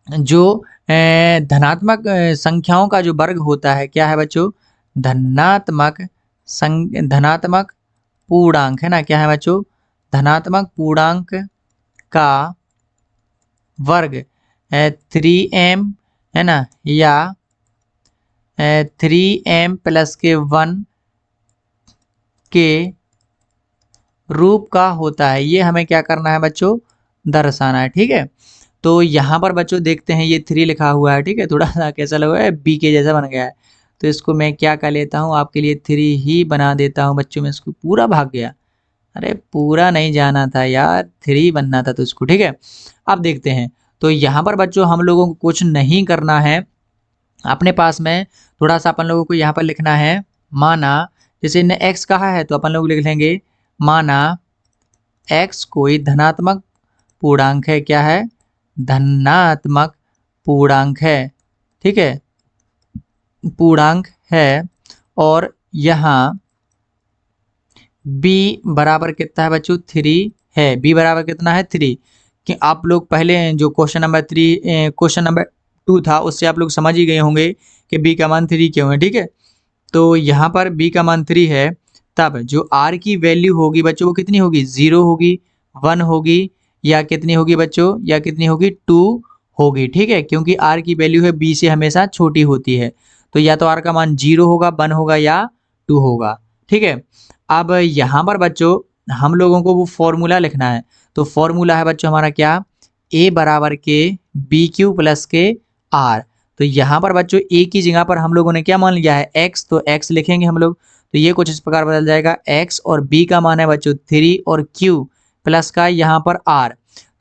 जो धनात्मक संख्याओं का जो वर्ग होता है, क्या है बच्चों, धनात्मक पूर्णांक है ना, क्या है बच्चों, धनात्मक पूर्णांक का वर्ग 3m है ना, या 3m प्लस के 1 के रूप का होता है। ये हमें क्या करना है बच्चों, दर्शाना है। ठीक है, तो यहाँ पर बच्चों देखते हैं, ये 3 लिखा हुआ है। ठीक है, थोड़ा सा कैसा लग रहा है, बी के जैसा बन गया है, तो इसको मैं क्या कर लेता हूँ, आपके लिए 3 ही बना देता हूँ बच्चों। में इसको पूरा भाग गया, अरे पूरा नहीं जाना था यार, 3 बनना था तो इसको। ठीक है, अब देखते हैं। तो यहाँ पर बच्चों हम लोगों को कुछ नहीं करना है, अपने पास में थोड़ा सा अपन लोगों को यहाँ पर लिखना है, माना जैसे इन्हें x कहा है तो अपन लोग लिख लेंगे, माना x कोई धनात्मक पूर्णांक है, क्या है, धनात्मक पूर्णांक है। ठीक है, पूर्णांक है, और यहाँ b बराबर कितना है बच्चों, 3 है। b बराबर कितना है, 3। कि आप लोग पहले जो क्वेश्चन नंबर 2 था उससे आप लोग समझ ही गए होंगे कि b का मान 3 क्यों है। ठीक है, तो यहाँ पर b का मान 3 है, तब जो r की वैल्यू होगी बच्चों वो कितनी होगी, 0 होगी, 1 होगी, या कितनी होगी बच्चों, या कितनी होगी, 2 होगी। ठीक है, क्योंकि r की वैल्यू है b से हमेशा छोटी होती है, तो या तो r का मान 0 होगा, 1 होगा, या 2 होगा। ठीक है, अब यहाँ पर बच्चों हम लोगों को वो फॉर्मूला लिखना है। तो फॉर्मूला है बच्चों हमारा क्या, a बराबर के बी क्यू प्लस के r। तो यहाँ पर बच्चों a की जगह पर हम लोगों ने क्या मान लिया है, x, तो x लिखेंगे हम लोग। तो ये कुछ इस प्रकार बदल जाएगा, x और b का मान है बच्चों 3 और q प्लस का यहाँ पर r।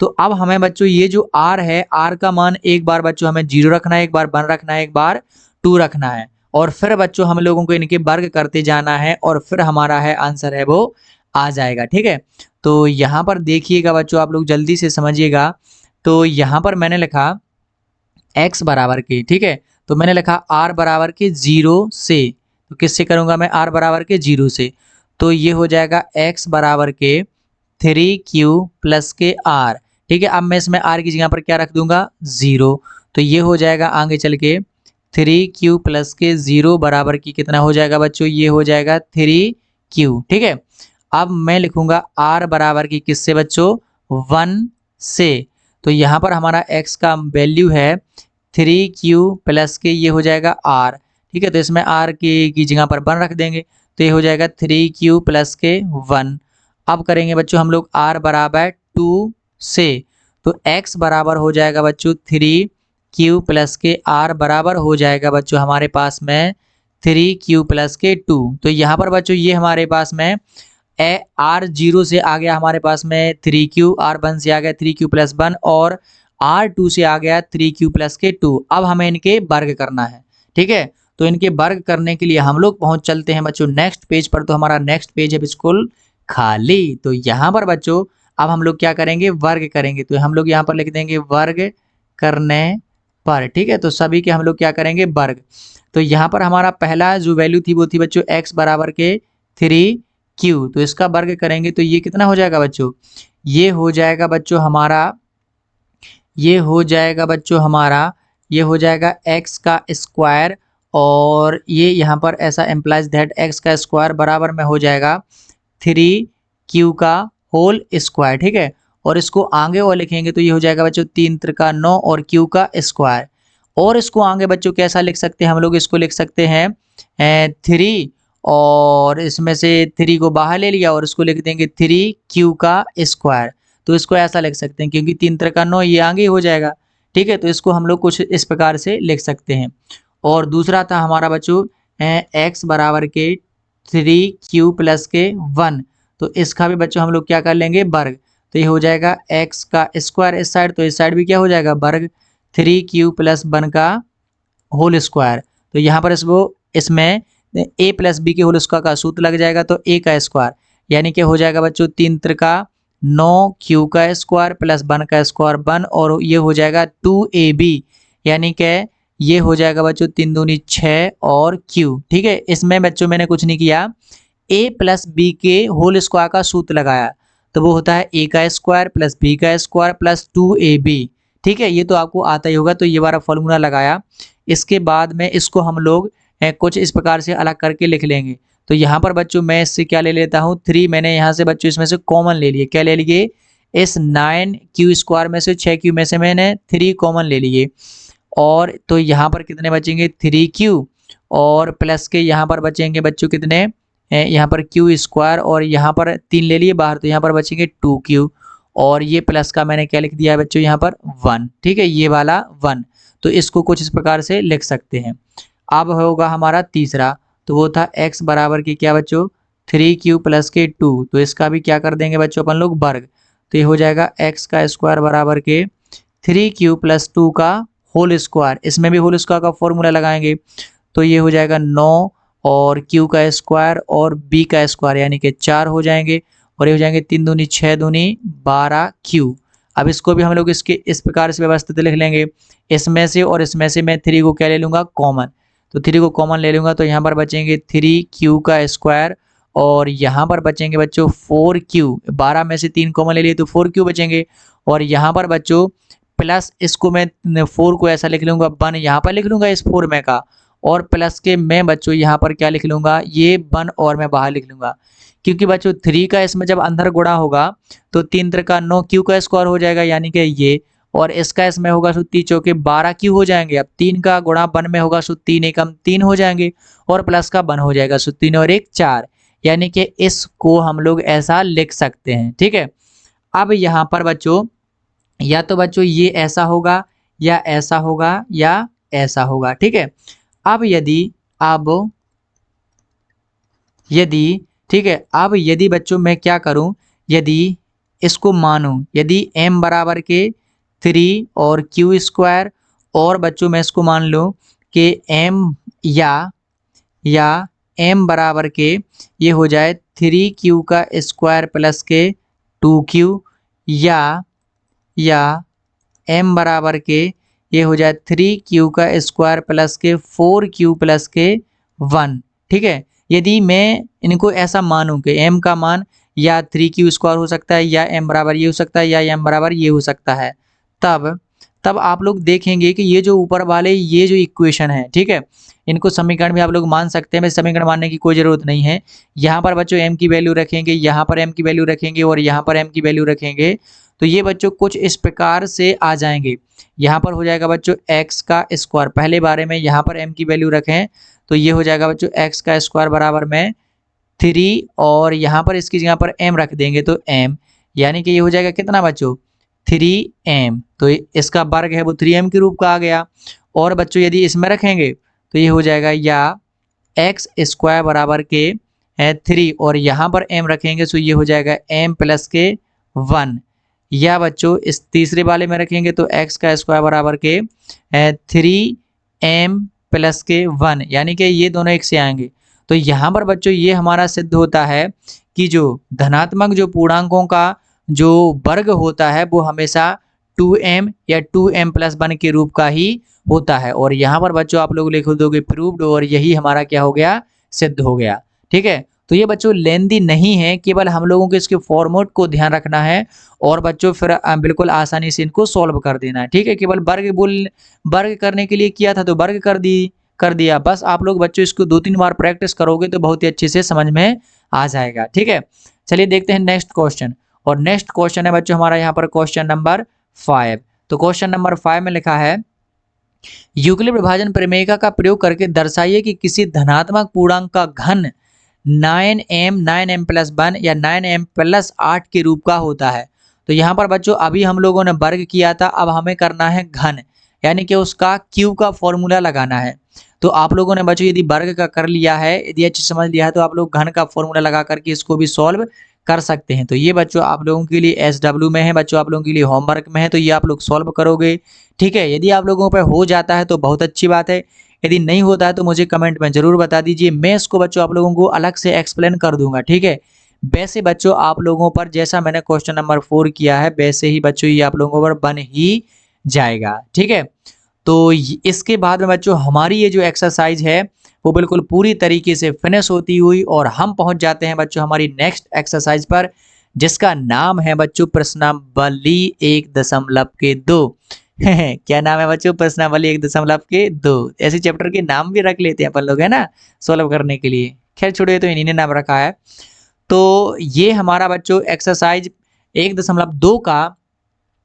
तो अब हमें बच्चों ये जो r है, r का मान एक बार बच्चों हमें 0 रखना है, एक बार 1 रखना है, एक बार 2 रखना है, और फिर बच्चों हम लोगों को इनके वर्ग करते जाना है, और फिर हमारा है आंसर है वो आ जाएगा। ठीक है, तो यहाँ पर देखिएगा बच्चों, आप लोग जल्दी से समझिएगा। तो यहाँ पर मैंने लिखा x बराबर के, ठीक है, तो मैंने लिखा r बराबर के 0 से, तो किससे करूँगा मैं, r बराबर के 0 से। तो ये हो जाएगा x बराबर के 3q प्लस के r। ठीक है, अब मैं इसमें r की जगह पर क्या रख दूंगा, 0। तो ये हो जाएगा आगे चल के 3q प्लस के 0 बराबर की कितना हो जाएगा बच्चों, ये हो जाएगा 3q। ठीक है, अब मैं लिखूंगा r बराबर की किससे बच्चों, 1 से। तो यहाँ पर हमारा x का वैल्यू है 3q प्लस के, ये हो जाएगा r। ठीक है, तो इसमें r की जगह पर 1 रख देंगे, तो ये हो जाएगा 3q प्लस के 1। अब करेंगे बच्चों हम लोग r बराबर 2 से, तो x बराबर हो जाएगा बच्चों 3q प्लस के r बराबर हो जाएगा बच्चों हमारे पास में 3q प्लस के 2। तो यहाँ पर बच्चों ये हमारे पास में r 0 से आ गया, हमारे पास में 3q, r 1 से आ गया 3q प्लस 1, और r 2 से आ गया 3q प्लस के 2। अब हमें इनके वर्ग करना है। ठीक है, तो इनके वर्ग करने के लिए हम लोग पहुंच चलते हैं बच्चों नेक्स्ट पेज पर। तो हमारा नेक्स्ट पेज है बिल्कुल खाली। तो यहाँ पर बच्चों अब हम लोग क्या करेंगे, वर्ग करेंगे। तो हम लोग यहाँ पर लिख देंगे वर्ग करने पर, ठीक है। तो सभी के हम लोग क्या करेंगे, वर्ग। तो यहाँ पर हमारा पहला जो वैल्यू थी वो थी बच्चों x बराबर के 3q। तो इसका वर्ग करेंगे तो ये कितना हो जाएगा बच्चों, ये हो जाएगा बच्चों हमारा, ये हो जाएगा बच्चों हमारा, ये हो जाएगा x का स्क्वायर, और ये यहाँ पर ऐसा एम्प्लाइज दैट x का स्क्वायर बराबर में हो जाएगा 3q का होल स्क्वायर, ठीक है। और इसको आगे और लिखेंगे तो ये हो जाएगा बच्चों 3 त्रिका 9 और q का स्क्वायर। और इसको आगे बच्चों कैसा लिख सकते हैं हम लोग, इसको लिख सकते हैं 3, और इसमें से 3 को बाहर ले लिया और इसको लिख देंगे 3q का स्क्वायर। तो इसको ऐसा लिख सकते हैं क्योंकि 3 त्रिका 9 ये आगे हो जाएगा, ठीक है। तो इसको हम लोग कुछ इस प्रकार से लिख सकते हैं। और दूसरा था हमारा बच्चों x बराबर के 3q प्लस के 1। तो इसका भी बच्चों हम लोग क्या कर लेंगे, वर्ग। तो ये हो जाएगा x का स्क्वायर इस साइड, तो इस साइड भी क्या हो जाएगा, वर्ग 3q प्लस 1 का होल स्क्वायर। तो यहाँ पर इसमें a प्लस बी के होल स्क्वायर का सूत्र लग जाएगा, तो a का स्क्वायर यानी कि हो जाएगा बच्चों 3 त्रिका 9q का स्क्वायर प्लस 1 का स्क्वायर 1, और ये हो जाएगा 2ab, यानी कि ये हो जाएगा बच्चों 3 दूनी 6 और q, ठीक है। इसमें बच्चों मैंने कुछ नहीं किया, a प्लस बी के होल स्क्वायर का सूत्र लगाया, तो वो होता है a का स्क्वायर प्लस b का स्क्वायर प्लस 2ab, ठीक है। ये तो आपको आता ही होगा, तो ये वाला फॉर्मूला लगाया। इसके बाद में इसको हम लोग कुछ इस प्रकार से अलग करके लिख लेंगे। तो यहाँ पर बच्चों मैं इससे क्या ले लेता हूँ, 3 मैंने यहाँ से बच्चों इसमें से कॉमन ले लिए। क्या ले लिए, इस 9q स्क्वायर में से 6q में से मैंने 3 कॉमन ले लिए, और तो यहाँ पर कितने बचेंगे 3q, और प्लस के यहाँ पर बचेंगे बच्चों कितने, यहाँ पर q स्क्वायर, और यहाँ पर 3 ले लिए बाहर, तो यहाँ पर बचेंगे 2q, और ये प्लस का मैंने क्या लिख दिया है बच्चों यहाँ पर 1, ठीक है, ये वाला 1। तो इसको कुछ इस प्रकार से लिख सकते हैं। अब होगा हमारा तीसरा, तो वो था x बराबर की क्या बच्चों 3q प्लस के 2। तो इसका भी क्या कर देंगे बच्चों अपन लोग, वर्ग। तो ये हो जाएगा x का स्क्वायर बराबर के 3q प्लस 2 का होल स्क्वायर। इसमें भी होल स्क्वायर का फॉर्मूला लगाएंगे, तो ये हो जाएगा 9 और q का स्क्वायर और b का स्क्वायर यानी कि 4 हो जाएंगे, और ये हो जाएंगे 3 दूनी 6 दूनी 12q। अब इसको भी हम लोग इसके इस प्रकार से व्यवस्थित लिख लेंगे। इसमें से और इसमें से मैं 3 को क्या ले लूँगा, कॉमन। तो 3 को कॉमन ले लूँगा, तो यहाँ पर बचेंगे 3q का स्क्वायर, और यहाँ पर बचेंगे बच्चों 4q। 12 में से 3 कॉमन ले लिए तो 4q बचेंगे, और यहाँ पर बच्चों प्लस इसको मैं 4 को ऐसा लिख लूँगा 1 यहाँ पर लिख लूँगा इस 4 में का, और प्लस के मैं बच्चों यहाँ पर क्या लिख लूँगा, ये 1 और मैं बाहर लिख लूँगा, क्योंकि बच्चों 3 का इसमें जब अंदर गुणा होगा तो 3 त्रिका 9q का स्क्वायर हो जाएगा यानी कि ये, और इसका इसमें होगा सो 3 चौके 12q हो जाएंगे। अब 3 का गुणा 1 में होगा सो 3 एकम 3 हो जाएंगे, और प्लस का 1 हो जाएगा, सो 3 और 1 4, यानी कि इसको हम लोग ऐसा लिख सकते हैं, ठीक है। अब यहाँ पर बच्चों या तो बच्चों ये ऐसा होगा या ऐसा होगा या ऐसा होगा, ठीक है। अब यदि ठीक है, अब यदि बच्चों मैं क्या करूं, यदि इसको मानूं, यदि m बराबर के 3 और q स्क्वायर, और बच्चों मैं इसको मान लूं कि m या m बराबर के ये हो जाए 3q का स्क्वायर प्लस के 2q, या m बराबर के ये हो जाए 3q का स्क्वायर प्लस के 4q प्लस के 1, ठीक है। यदि मैं इनको ऐसा मानूं कि m का मान या 3q स्क्वायर हो सकता है, या m बराबर ये हो सकता है, या m बराबर ये हो सकता है, तब आप लोग देखेंगे कि ये जो ऊपर वाले ये जो इक्वेशन है, ठीक है, इनको समीकरण भी आप लोग मान सकते हैं। समीकरण मानने की कोई ज़रूरत नहीं है। यहाँ पर बच्चों m की वैल्यू रखेंगे, यहाँ पर m की वैल्यू रखेंगे, और यहाँ पर m की वैल्यू रखेंगे, तो ये बच्चों कुछ इस प्रकार से आ जाएंगे। यहाँ पर हो जाएगा बच्चों x का स्क्वायर, पहले बारे में यहाँ पर m की वैल्यू रखें तो ये हो जाएगा बच्चों x का स्क्वायर बराबर में 3, और यहाँ पर इसकी जगह पर m रख देंगे तो m, यानी कि ये हो जाएगा कितना बच्चों 3m। तो इसका वर्ग है वो 3m के रूप का आ गया। और बच्चों यदि इसमें रखेंगे तो ये हो जाएगा या x स्क्वायर बराबर के 3, और यहाँ पर m रखेंगे तो ये हो जाएगा m प्लस के 1, या बच्चों इस तीसरे वाले में रखेंगे तो x का स्क्वायर बराबर के 3m प्लस के 1, यानी कि ये दोनों एक से आएंगे। तो यहाँ पर बच्चों ये हमारा सिद्ध होता है कि जो धनात्मक जो पूर्णांकों का जो वर्ग होता है वो हमेशा 2m या 2m+1 के रूप का ही होता है। और यहाँ पर बच्चों आप लोग लिख दोगे प्रूव्ड, और यही हमारा क्या हो गया, सिद्ध हो गया। ठीक है, तो ये बच्चों लेंदी नहीं है, केवल हम लोगों को इसके फॉर्मेट को ध्यान रखना है और बच्चों फिर बिल्कुल आसानी से इनको सॉल्व कर देना है। ठीक है, केवल वर्ग करने के लिए किया था तो वर्ग कर दिया बस। आप लोग बच्चों इसको 2-3 बार प्रैक्टिस करोगे तो बहुत ही अच्छे से समझ में आ जाएगा। ठीक है, चलिए देखते हैं नेक्स्ट क्वेश्चन। और नेक्स्ट क्वेश्चन है बच्चों हमारा यहाँ पर क्वेश्चन नंबर 5। तो क्वेश्चन नंबर 5 में लिखा है, यूक्लिड विभाजन प्रमेय का प्रयोग करके दर्शाइए कि किसी धनात्मक पूर्णांक का घन 9m+1 या 9m+8 के रूप का होता है। तो यहाँ पर बच्चों अभी हम लोगों ने वर्ग किया था, अब हमें करना है घन, यानी कि उसका क्यू का फॉर्मूला लगाना है। तो आप लोगों ने बच्चों यदि वर्ग का कर लिया है, यदि अच्छी समझ लिया है, तो आप लोग घन का फॉर्मूला लगा करके इसको भी सॉल्व कर सकते हैं। तो ये बच्चों आप लोगों के लिए SW में है, बच्चों आप लोगों के लिए होमवर्क में है, तो ये आप लोग सॉल्व करोगे। ठीक है, यदि आप लोगों पर हो जाता है तो बहुत अच्छी बात है, यदि नहीं होता है तो मुझे कमेंट में जरूर बता दीजिए, मैं इसको बच्चों आप लोगों को अलग से एक्सप्लेन कर दूंगा। ठीक है, वैसे बच्चों आप लोगों पर जैसा मैंने क्वेश्चन नंबर 4 किया है वैसे ही बच्चों ये आप लोगों पर बन ही जाएगा। ठीक है, तो इसके बाद में बच्चों हमारी ये जो एक्सरसाइज है वो बिल्कुल पूरी तरीके से फिनिश होती हुई और हम पहुंच जाते हैं बच्चों हमारी नेक्स्ट एक्सरसाइज पर, जिसका नाम है बच्चों प्रश्नावली 1.2। क्या नाम है बच्चों, प्रश्नावली 1.2। ऐसे चैप्टर के नाम भी रख लेते हैं अपन लोग, है ना, सोल्व करने के लिए। खैर छोड़िए, तो इन्हीं ने नाम रखा है। तो ये हमारा बच्चों एक्सरसाइज 1.2 का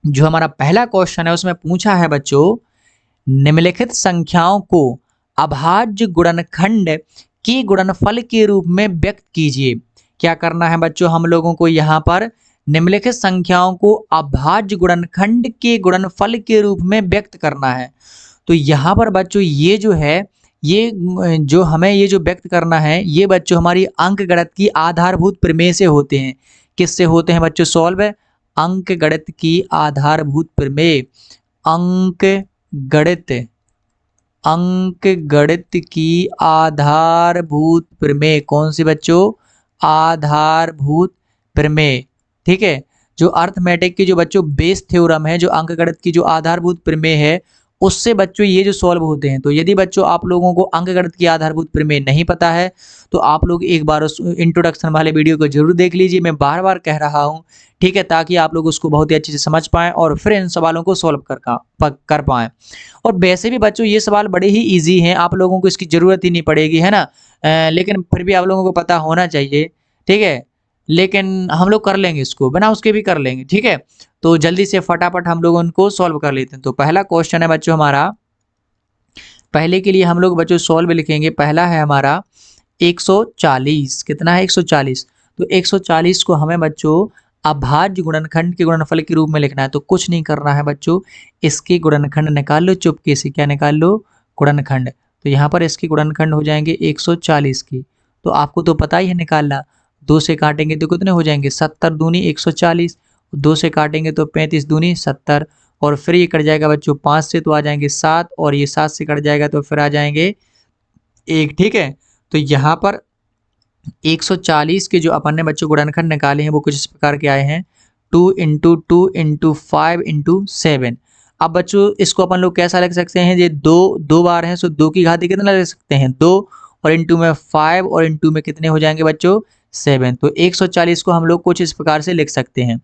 जो हमारा पहला क्वेश्चन है उसमें पूछा है बच्चों, निम्नलिखित संख्याओं को अभाज्य गुणनखंड के गुणनफल के रूप में व्यक्त कीजिए। क्या करना है बच्चों, हम लोगों को यहाँ पर निम्नलिखित संख्याओं को अभाज्य गुणनखंड के गुणनफल के रूप में व्यक्त करना है। तो यहाँ पर बच्चों ये जो है, ये जो हमें ये जो व्यक्त करना है, ये बच्चों हमारी अंकगणित की आधारभूत प्रमेय से होते हैं। किससे होते हैं बच्चों सॉल्व? अंकगणित की आधारभूत प्रमेय। अंकगणित की आधारभूत प्रमेय कौन सी बच्चों? आधारभूत प्रमेय। ठीक है, जो अर्थमेटिक की जो बच्चों बेस थ्योरम है, जो अंकगणित की जो आधारभूत प्रमेय है, उससे बच्चों ये जो सॉल्व होते हैं। तो यदि बच्चों आप लोगों को अंकगणित की आधारभूत प्रमेय नहीं पता है तो आप लोग एक बार उस इंट्रोडक्शन वाले वीडियो को जरूर देख लीजिए, मैं बार बार कह रहा हूँ। ठीक है, ताकि आप लोग उसको बहुत ही अच्छे से समझ पाएं और फिर इन सवालों को सॉल्व कर पाएं। और वैसे भी बच्चों ये सवाल बड़े ही ईजी हैं, आप लोगों को इसकी जरूरत ही नहीं पड़ेगी, है ना, लेकिन फिर भी आप लोगों को पता होना चाहिए। ठीक है, लेकिन हम लोग कर लेंगे, इसको बिना उसके भी कर लेंगे। ठीक है, तो जल्दी से फटाफट हम लोग उनको सॉल्व कर लेते हैं। तो पहला क्वेश्चन है बच्चों हमारा, पहले के लिए हम लोग बच्चों सॉल्व लिखेंगे। पहला है हमारा 140। कितना है? 140। तो 140 को हमें बच्चों अभाज्य गुणनखंड के गुणनफल के रूप में लिखना है। तो कुछ नहीं करना है बच्चों, इसके गुणनखंड निकाल लो चुपके से। क्या निकाल लो? गुणनखंड। तो यहाँ पर इसके गुणनखंड हो जाएंगे 140 की। तो आपको तो पता ही है निकालना, 2 से काटेंगे तो कितने हो जाएंगे? 70 दूनी 140, 2 से काटेंगे तो 35 दूनी 70, और फिर ये कट जाएगा बच्चों 5 से तो आ जाएंगे 7, और ये 7 से कट जाएगा तो फिर आ जाएंगे 1। ठीक है, तो यहाँ पर 140 के जो अपन ने बच्चों गुणनखंड निकाले हैं वो कुछ इस प्रकार के आए हैं, 2 × 2 × 5 × 7। अब बच्चों इसको अपन लोग कैसा लिख सकते हैं? ये दो बार हैं, सो 2 की घाती कितना लिख सकते हैं? 2, और इंटू में 5, और इंटू में कितने हो जाएंगे बच्चों? 7। तो 140 को हम लोग कुछ इस प्रकार से लिख सकते हैं।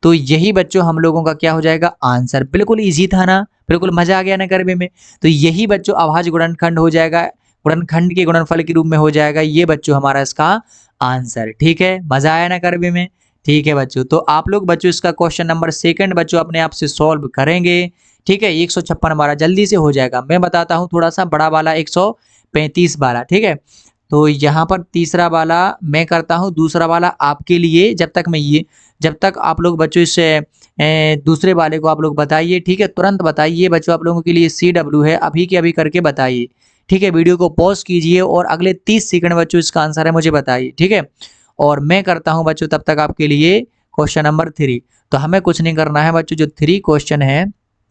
तो यही बच्चों हम लोगों का क्या हो जाएगा? आंसर। बिल्कुल ईजी था ना, बिल्कुल मजा आ गया ना करने में। तो यही बच्चों अभाज्य गुणनखंड हो जाएगा, गुणनखंड के गुणनफल के रूप में हो जाएगा। ये बच्चों हमारा इसका आंसर। ठीक है, मजा आया ना करने में? ठीक है बच्चों, तो आप लोग बच्चों इसका क्वेश्चन नंबर 2 बच्चों अपने आप से सॉल्व करेंगे। ठीक है, 156 हमारा जल्दी से हो जाएगा। मैं बताता हूँ थोड़ा सा बड़ा वाला 135 वाला। ठीक है, तो यहाँ पर तीसरा वाला मैं करता हूँ, दूसरा वाला आपके लिए। जब तक आप लोग बच्चों इस दूसरे वाले को आप लोग बताइए। ठीक है, तुरंत बताइए बच्चों, आप लोगों के लिए CW है, अभी के अभी करके बताइए। ठीक है, वीडियो को पॉज कीजिए और अगले 30 सेकंड बच्चों इसका आंसर है मुझे बताइए। ठीक है, और मैं करता हूं बच्चों तब तक आपके लिए क्वेश्चन नंबर 3। तो हमें कुछ नहीं करना है बच्चों, जो 3 क्वेश्चन है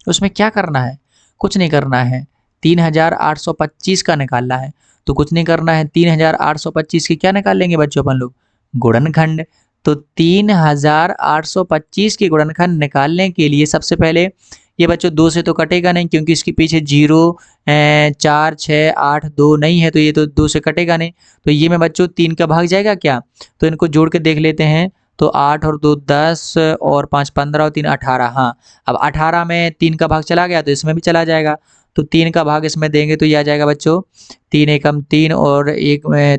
उसमें क्या करना है? कुछ नहीं करना है, 3825 का निकालना है। तो कुछ नहीं करना है, 3825 की क्या निकाल लेंगे बच्चों अपन लोग? गुणनखंड। तो 3825 की गुणनखंड निकालने के लिए सबसे पहले ये बच्चों 2 से तो कटेगा नहीं, क्योंकि इसके पीछे 0 4 6 8 2 नहीं है, तो ये तो 2 से कटेगा नहीं। तो ये में बच्चों 3 का भाग जाएगा क्या, तो इनको जोड़ के देख लेते हैं। तो 8 और 2 10 और 5 15 और 3 18। हाँ, अब 18 में 3 का भाग चला गया तो इसमें भी चला जाएगा। तो 3 का भाग इसमें देंगे तो ये आ जाएगा बच्चों 3 एकम 3 और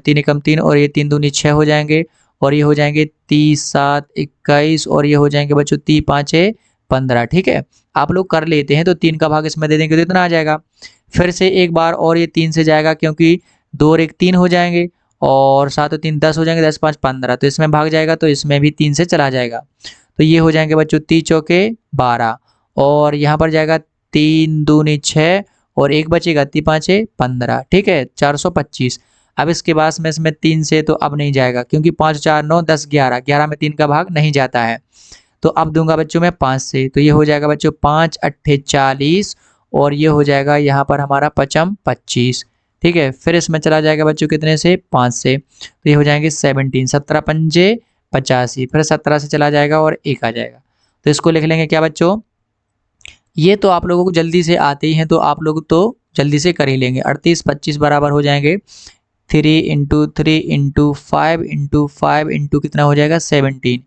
3 एकम 3 और ये 3 दूनी 6 हो जाएंगे, और ये हो जाएंगे 30 7 21 और ये हो जाएंगे बच्चों 30 5 15। ठीक है, आप लोग कर लेते हैं। तो 3 का भाग इसमें दे देंगे तो इतना आ जाएगा। फिर से एक बार और ये 3 से जाएगा, क्योंकि 2 और 1 3 हो जाएंगे, और 7 और 3 10 हो जाएंगे, 10 5 15। तो इसमें भाग जाएगा तो इसमें भी 3 से चला जाएगा। तो ये हो जाएंगे बच्चों 30 चौके 12, और यहाँ पर जाएगा 3 दूनी 6 और 1 बचेगा 3 5 15। ठीक है, 425। अब इसके बाद में इसमें 3 से तो अब नहीं जाएगा, क्योंकि 5 4 9 10 11, 11 में 3 का भाग नहीं जाता है। तो अब दूंगा बच्चों मैं 5 से, तो ये हो जाएगा बच्चों 5 अट्ठे 40, और ये हो जाएगा यहाँ पर हमारा 5 25। ठीक है, फिर इसमें चला जाएगा बच्चों कितने से, 5 से, तो ये हो जाएंगे 17 17 पंजे 85। फिर 17 से चला जाएगा और 1 आ जाएगा। तो इसको लिख लेंगे क्या बच्चों, ये तो आप लोगों को जल्दी से आते ही हैं, तो आप लोग तो जल्दी से कर ही लेंगे। 38 25 बराबर हो जाएंगे 3 इंटू 3 इंटू 5 इंटू 5 इंटू कितना हो जाएगा 17।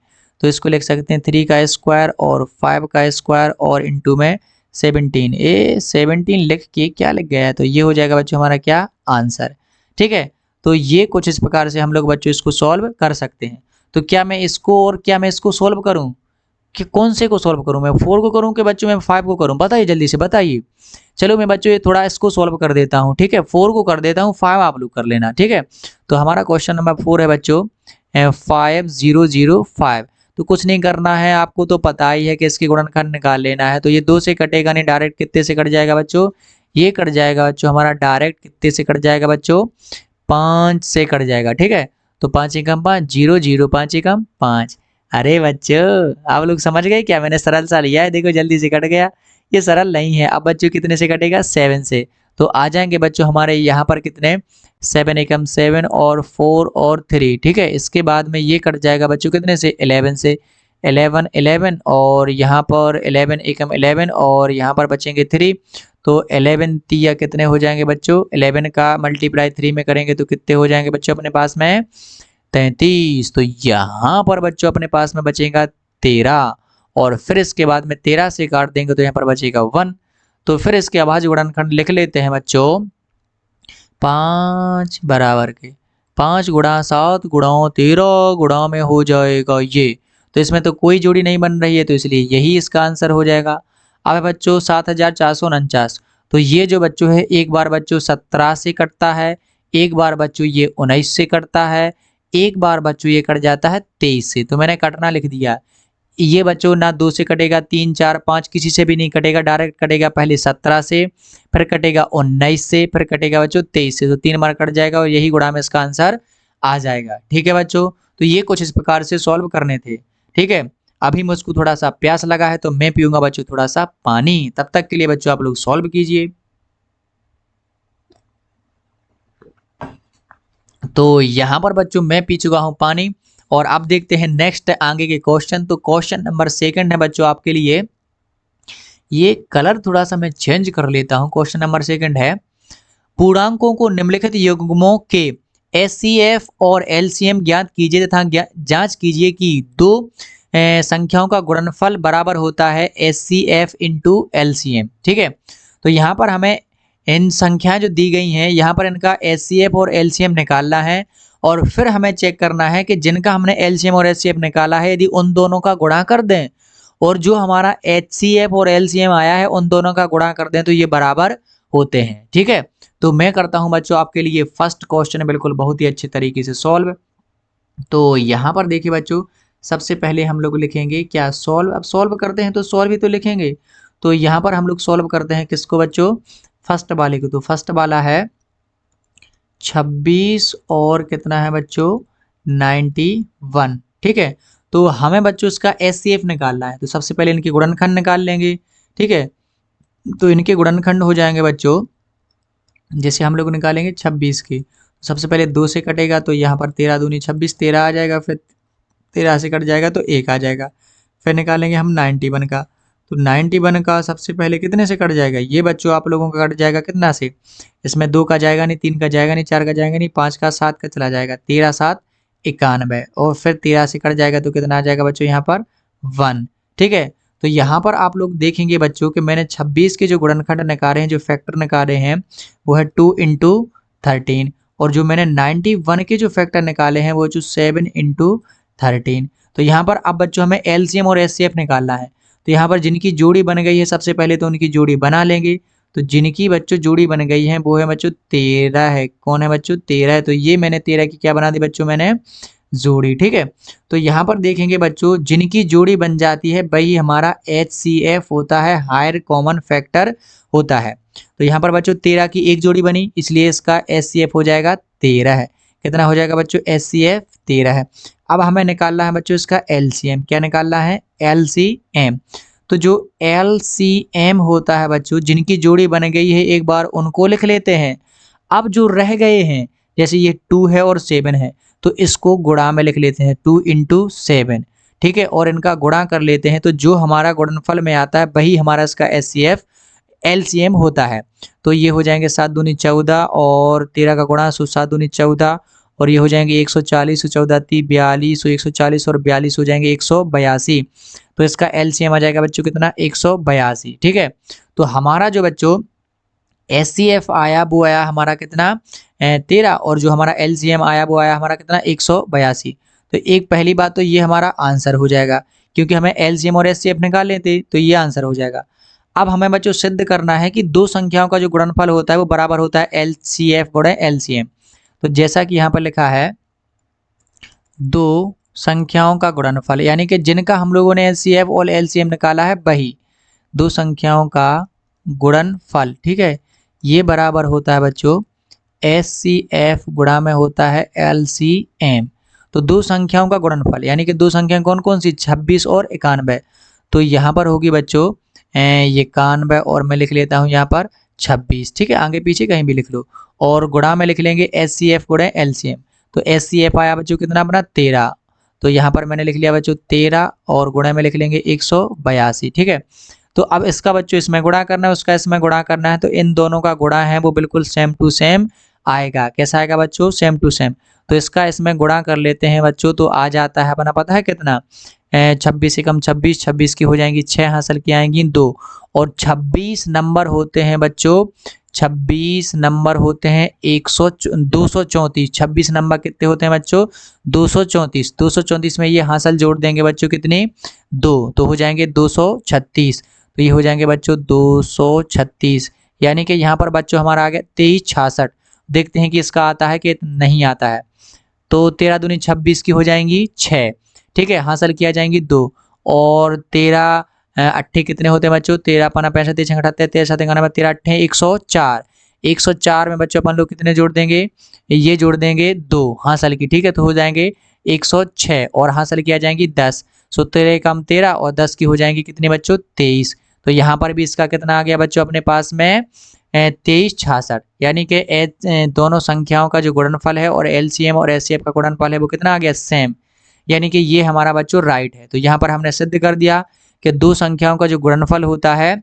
तो इसको लिख सकते हैं 3 का स्क्वायर और 5 का स्क्वायर और इंटू में 17। 17 लिख के क्या लिख गया है, तो ये हो जाएगा बच्चों हमारा क्या आंसर। ठीक है, तो ये कुछ इस प्रकार से हम लोग बच्चों इसको सॉल्व कर सकते हैं। तो क्या मैं इसको सॉल्व करूं, कि कौन से को सॉल्व करूं, मैं 4 को करूं कि बच्चों मैं 5 को करूं, बताइए जल्दी से बताइए। चलो मैं बच्चों ये थोड़ा इसको सॉल्व कर देता हूं। ठीक है, 4 को कर देता हूं, 5 आप लोग कर लेना। ठीक है, तो हमारा क्वेश्चन नंबर 4 है बच्चों 5005। तो कुछ नहीं करना है, आपको तो पता ही है कि इसकी गुणनखंड निकाल लेना है। तो ये 2 से कटेगा नहीं, डायरेक्ट कितने से कट जाएगा बच्चों, ये कट जाएगा बच्चों हमारा डायरेक्ट कितने से कट जाएगा बच्चों, 5 से कट जाएगा। ठीक है, तो 5 एकम 5 0 0 5 एकम 5। अरे बच्चों आप लोग समझ गए क्या, मैंने सरल सा लिया है, देखो जल्दी से कट गया। ये सरल नहीं है। अब बच्चों कितने से कटेगा, 7 से। तो आ जाएंगे बच्चों हमारे यहाँ पर कितने, 7 एकम 7 और 4 और 3। ठीक है, इसके बाद में ये कट जाएगा बच्चों कितने से, 11 से। 11 11 और यहाँ पर 11 एकम 11 और यहाँ पर बचेंगे 3। तो 11 तिया कितने हो जाएंगे बच्चों, 11 का मल्टीप्लाई 3 में करेंगे तो कितने हो जाएंगे बच्चों अपने पास में, 33। तो यहाँ पर बच्चों अपने पास में बचेगा 13, और फिर इसके बाद में 13 से काट देंगे तो यहाँ पर बचेगा 1। तो फिर इसके अभाज्य गुणनखंड लिख लेते हैं बच्चों, 5 बराबर के 5 गुणा 7 गुणा 13 गुणा में हो जाएगा ये। तो इसमें तो कोई जोड़ी नहीं बन रही है, तो इसलिए यही इसका आंसर हो जाएगा। अब है बच्चों 7449। तो ये जो बच्चों है एक बार बच्चों 17 से कटता है, एक बार बच्चों ये 19 से कटता है, एक बार बच्चों ये कट जाता है 23 से। तो मैंने कटना लिख दिया। ये बच्चों ना 2 से कटेगा, 3 4 5 किसी से भी नहीं कटेगा, डायरेक्ट कटेगा पहले 17 से, फिर कटेगा 19 से, फिर कटेगा बच्चों 23 से। तो 3 बार कट जाएगा और यही गुणा में इसका आंसर आ जाएगा। ठीक है बच्चों, तो ये कुछ इस प्रकार से सॉल्व करने थे। ठीक है, अभी मुझको थोड़ा सा प्यास लगा है तो मैं पीऊंगा बच्चों थोड़ा सा पानी, तब तक के लिए बच्चों आप लोग सॉल्व कीजिए। तो यहाँ पर बच्चों मैं पी चुका हूँ पानी, और अब देखते हैं नेक्स्ट आगे के क्वेश्चन। तो क्वेश्चन नंबर 2 है बच्चों आपके लिए, ये कलर थोड़ा सा मैं चेंज कर लेता हूँ। क्वेश्चन नंबर 2 है, पूर्णांकों को निम्नलिखित युग्मों के एचसीएफ और एलसीएम ज्ञात कीजिए तथा जांच कीजिए कि दो संख्याओं का गुणनफल बराबर होता है एचसीएफ इंटू एलसीएम। ठीक है, तो यहाँ पर हमें इन संख्याएं जो दी गई हैं यहाँ पर इनका एचसीएफ और एलसीएम निकालना है, और फिर हमें चेक करना है कि जिनका हमने एलसीएम और एचसीएफ निकाला है यदि उन दोनों का गुणा कर दें, और जो हमारा एचसीएफ और एलसीएम आया है उन दोनों का गुणा कर दें तो ये बराबर होते हैं। ठीक है, तो मैं करता हूं बच्चों आपके लिए फर्स्ट क्वेश्चन बिल्कुल बहुत ही अच्छे तरीके से सॉल्व। तो यहाँ पर देखिए बच्चों, सबसे पहले हम लोग लिखेंगे क्या, सॉल्व। अब सॉल्व करते हैं तो सॉल्व ही तो लिखेंगे। तो यहाँ पर हम लोग सॉल्व करते हैं किसको बच्चों, फर्स्ट वाले को। तो फर्स्ट वाला है 26 और कितना है बच्चों 91। ठीक है, तो हमें बच्चों इसका एचसीएफ निकालना है, तो सबसे पहले इनके गुणनखंड निकाल लेंगे। ठीक है, तो इनके गुणनखंड हो जाएंगे बच्चों, जैसे हम लोग निकालेंगे 26 की, सबसे पहले 2 से कटेगा तो यहाँ पर 13 दूनी 26 13 आ जाएगा, फिर 13 से कट जाएगा तो 1 आ जाएगा। फिर निकालेंगे हम 91 का, तो 91 का सबसे पहले कितने से कट जाएगा, ये बच्चों आप लोगों का कट जाएगा कितना से, इसमें 2 का जाएगा नहीं, 3 का जाएगा नहीं, 4 का जाएगा नहीं, 5 का 7 का चला जाएगा, 13 7 91 और फिर 13 से कट जाएगा तो कितना आ जाएगा बच्चों यहाँ पर 1। ठीक है, तो यहाँ पर आप लोग देखेंगे बच्चों कि मैंने 26 के जो गुणनखंड निकाले हैं, जो फैक्टर निकाले हैं वो है 2 इंटू 13, और जो मैंने 91 के जो फैक्टर निकाले हैं वो जो 7 इंटू 13। तो यहाँ पर अब बच्चों हमें एलसीएम और एचसीएफ निकालना है। तो यहाँ पर जिनकी जोड़ी बन गई है सबसे पहले तो उनकी जोड़ी बना लेंगे। तो जिनकी बच्चों जोड़ी बन गई है वो है बच्चों 13 है। कौन है बच्चों, 13 है। तो ये मैंने 13 की क्या बना दी बच्चों, मैंने जोड़ी। ठीक है, तो यहाँ पर देखेंगे बच्चों जिनकी जोड़ी बन जाती है वही हमारा HCF होता है, हायर कॉमन फैक्टर होता है। तो यहाँ पर बच्चों 13 की एक जोड़ी बनी, इसलिए इसका HCF हो जाएगा 13 है। कितना हो जाएगा बच्चों, HCF 13 है। अब हमें निकालना है बच्चों इसका LCM। क्या निकालना है, LCM। तो जो LCM होता है बच्चों, जिनकी जोड़ी बन गई है एक बार उनको लिख लेते हैं। अब जो रह गए हैं, जैसे ये 2 है और 7 है, तो इसको गुणा में लिख लेते हैं, 2 इंटू 7। ठीक है, और इनका गुणा कर लेते हैं, तो जो हमारा गुणनफल में आता है वही हमारा इसका HCF LCM होता है। तो ये हो जाएंगे 7 दूनी 14 और 13 का गुणा, सो 7 दूनी 14, और ये हो जाएंगे 140, 14 ती 42, 140 और 42 हो जाएंगे 182। तो इसका LCM आ जाएगा बच्चों कितना, 182। ठीक है, तो हमारा जो बच्चों HCF आया वो आया हमारा कितना, 13, और जो हमारा LCM आया वो आया हमारा कितना, 182। तो एक पहली बात तो ये हमारा आंसर हो जाएगा, क्योंकि हमें LCM और HCF निकालने थे, तो ये आंसर हो जाएगा। अब हमें बच्चों सिद्ध करना है कि दो संख्याओं का जो गुणनफल होता है वो बराबर होता है LCF गुणे LCM। तो जैसा कि यहाँ पर लिखा है, दो संख्याओं का गुणनफल, यानी कि जिनका हम लोगों ने HCF और LCM निकाला है वही दो संख्याओं का गुणनफल। ठीक है, ये बराबर होता है बच्चों HCF गुणा में होता है LCM। तो दो संख्याओं का गुणनफल, यानी कि दो संख्याएं कौन कौन सी, 26 और 91। तो यहाँ पर होगी बच्चों ये 91 और मैं लिख लेता हूँ यहाँ पर 26। ठीक है, आगे पीछे कहीं भी लिख लो, और गुणा में लिख लेंगे HCF गुणे LCM। तो HCF आया बच्चों कितना बना, 13। तो यहाँ पर मैंने लिख लिया बच्चों 13, और गुणे में लिख लेंगे 182। ठीक है, तो अब इसका बच्चों इसमें गुणा करना है, उसका इसमें गुणा करना है, तो इन दोनों का गुणा है वो बिल्कुल सेम टू सेम आएगा। कैसा आएगा बच्चों, सेम टू सेम। तो इसका इसमें गुणा कर लेते हैं बच्चों, तो आ जाता है अपना पता है कितना, 26 से कम 26, 26 की हो जाएंगी 6, हासिल की आएंगी 2, और 26 नंबर होते हैं बच्चों, 26 नंबर होते हैं 234। 26 नंबर कितने होते हैं बच्चों, 234। 234 में ये हासिल जोड़ देंगे बच्चों कितनी, 2, तो हो जाएंगे 236। तो ये हो जाएंगे बच्चों 236, यानी कि यहाँ पर बच्चों हमारा आ गया 2366। देखते हैं कि इसका आता है कि नहीं आता है। तो 13 दूनी 26 की हो जाएंगी 6। ठीक है, हासिल किया जाएंगी 2, और 13 अट्ठे कितने होते हैं बच्चों, 13 पाना 65, 3 अठहत्तर, 13 7 91, 13 अट्ठे 104। 104 में बच्चों अपन लोग कितने जोड़ देंगे, ये जोड़ देंगे 2 हासिल की। ठीक है, तो हो जाएंगे 106, और हासिल किया जाएंगी 10। सो 13 कम 13 और 10 की हो जाएंगी कितने बच्चों, 23। तो यहाँ पर भी इसका कितना आ गया बच्चों अपने पास में 2366, यानी कि दोनों संख्याओं का जो गुणनफल है और LCM और HCF का गुणनफल है वो कितना आ गया, सेम। यानी कि ये हमारा बच्चों राइट है। तो यहाँ पर हमने सिद्ध कर दिया कि दो संख्याओं का जो गुणनफल होता है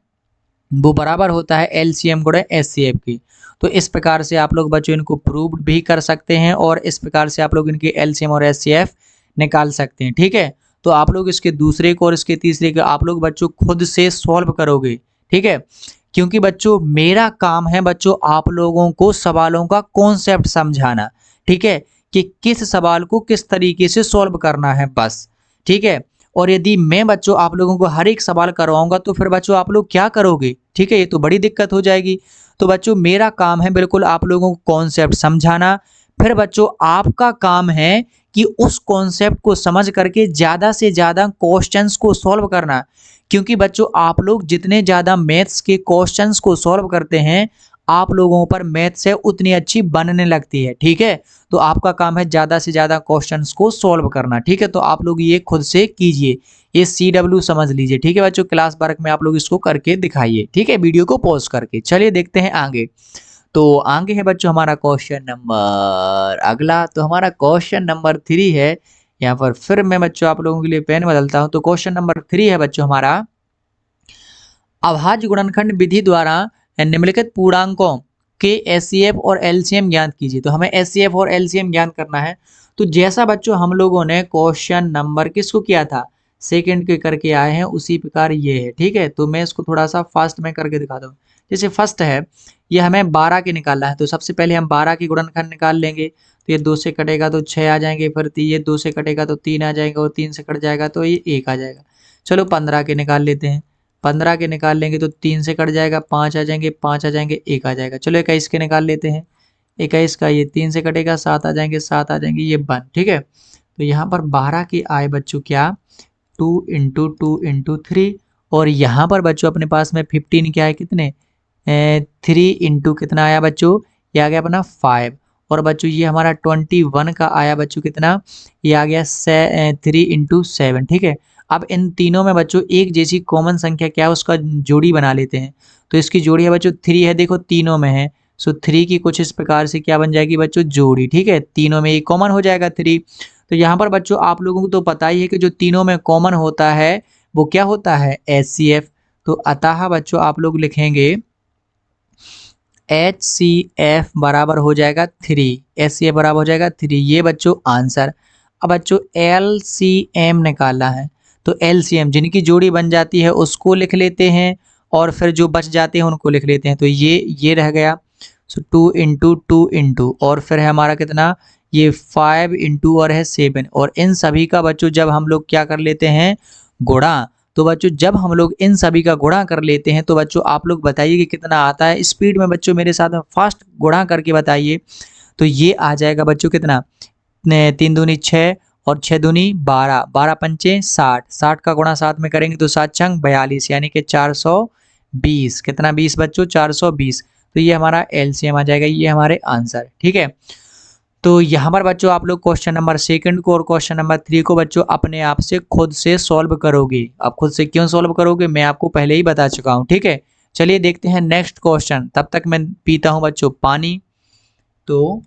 वो बराबर होता है LCM गुणे HCF की। तो इस प्रकार से आप लोग बच्चों इनको प्रूव भी कर सकते हैं, और इस प्रकार से आप लोग इनके LCM और HCF निकाल सकते हैं। ठीक है, तो आप लोग इसके दूसरे को और इसके तीसरे को आप लोग बच्चों खुद से सॉल्व करोगे। ठीक है, क्योंकि बच्चों मेरा काम है बच्चों आप लोगों को सवालों का कॉन्सेप्ट समझाना। ठीक है, कि किस सवाल को किस तरीके से सॉल्व करना है बस। ठीक है, और यदि मैं बच्चों आप लोगों को हर एक सवाल करवाऊंगा तो फिर बच्चों आप लोग क्या करोगे। ठीक है, ये तो बड़ी दिक्कत हो जाएगी। तो बच्चों मेरा काम है बिल्कुल आप लोगों को कॉन्सेप्ट समझाना, फिर बच्चों आपका काम है कि उस कॉन्सेप्ट को समझ करके ज़्यादा से ज़्यादा क्वेश्चंस को सॉल्व करना। क्योंकि बच्चों आप लोग जितने ज़्यादा मैथ्स के क्वेश्चंस को सॉल्व करते हैं आप लोगों पर मैथ्स है उतनी अच्छी बनने लगती है। ठीक है, तो आपका काम है ज़्यादा से ज़्यादा क्वेश्चंस को सॉल्व करना। ठीक है, तो आप लोग ये खुद से कीजिए, ये CW समझ लीजिए। ठीक है बच्चों, क्लास वर्क में आप लोग इसको करके दिखाइए। ठीक है, वीडियो को पॉज करके। चलिए देखते हैं आगे। तो आगे है बच्चों हमारा क्वेश्चन नंबर अगला। तो हमारा क्वेश्चन नंबर 3 है यहाँ पर फिर मैं बच्चों आप लोगों के लिए पेन बदलता हूँ। तो क्वेश्चन नंबर 3 है बच्चों हमारा, अभाज्य गुणनखंड विधि द्वारा निम्नलिखित पूर्णांकों के एचसीएफ और एलसीएम ज्ञात कीजिए। तो हमें एचसीएफ और एलसीएम ज्ञात करना है। तो जैसा बच्चों हम लोगों ने क्वेश्चन नंबर किसको किया था, सेकंड के करके आए हैं, उसी प्रकार ये है। ठीक है, तो मैं इसको थोड़ा सा फास्ट में करके दिखाता हूँ। जैसे फर्स्ट है, ये हमें 12 के निकालना है। तो सबसे पहले हम 12 की गुणनखंड निकाल लेंगे। तो ये 2 से कटेगा तो 6 आ जाएंगे, फिर ये 2 से कटेगा तो 3 आ जाएगा, और 3 से कट जाएगा तो ये 1 आ जाएगा। चलो 15 के निकाल लेते हैं। 15 के निकाल लेंगे तो 3 से कट जाएगा, 5 आ जाएंगे, 5 आ जाएंगे, 1 आ जाएगा। चलो 21 के निकाल लेते हैं। 21 का ये 3 से कटेगा, 7 आ जाएंगे, 7 आ जाएंगे, ये 1। ठीक है, तो यहाँ पर 12 की आए बच्चों क्या, 2 इंटू 2 इंटू 3, और यहाँ पर बच्चों अपने पास में 15 क्या है, कितने 3 इंटू कितना आया बच्चों, ये आ गया अपना 5। और बच्चों ये हमारा 21 का आया बच्चों कितना, ये आ गया 3 इंटू 7। ठीक है, अब इन तीनों में बच्चों एक जैसी कॉमन संख्या क्या है, उसका जोड़ी बना लेते हैं। तो इसकी जोड़ी है बच्चों 3 है, देखो तीनों में है। सो 3 की कुछ इस प्रकार से क्या बन जाएगी बच्चों, जोड़ी। ठीक है, तीनों में ये कॉमन हो जाएगा 3। तो यहाँ पर बच्चों आप लोगों को तो पता ही है कि जो तीनों में कॉमन होता है वो क्या होता है, एचसीएफ। तो अतः बच्चों आप लोग लिखेंगे HCF बराबर हो जाएगा 3, HCF बराबर हो जाएगा 3, ये बच्चों आंसर। अब बच्चों LCM निकालना है। तो LCM जिनकी जोड़ी बन जाती है उसको लिख लेते हैं, और फिर जो बच जाते हैं उनको लिख लेते हैं। तो ये रह गया। सो 2 इंटू 2 इंटू, और फिर है हमारा कितना, ये 5 इंटू और है 7। और इन सभी का बच्चों जब हम लोग क्या कर लेते हैं, गुणा। तो बच्चों जब हम लोग इन सभी का गुणा कर लेते हैं तो बच्चों आप लोग बताइए कि कितना आता है। स्पीड में बच्चों मेरे साथ में फास्ट गुणा करके बताइए। तो ये आ जाएगा बच्चों कितना, 3 दूनी 6 और 6 दूनी 12, 12 पंचे 60, 60 का गुणा 7 में करेंगे तो 7 छंग 42, यानी कि 420। कितना 20 बच्चों, 420। तो ये हमारा एलसीएम आ जाएगा, ये हमारे आंसर। ठीक है, तो यहाँ पर बच्चों आप लोग क्वेश्चन नंबर 2 को और क्वेश्चन नंबर 3 को बच्चों अपने आप से खुद से सॉल्व करोगे। आप खुद से क्यों सॉल्व करोगे, मैं आपको पहले ही बता चुका हूँ। ठीक है, चलिए देखते हैं नेक्स्ट क्वेश्चन। तब तक मैं पीता हूँ बच्चों पानी। तो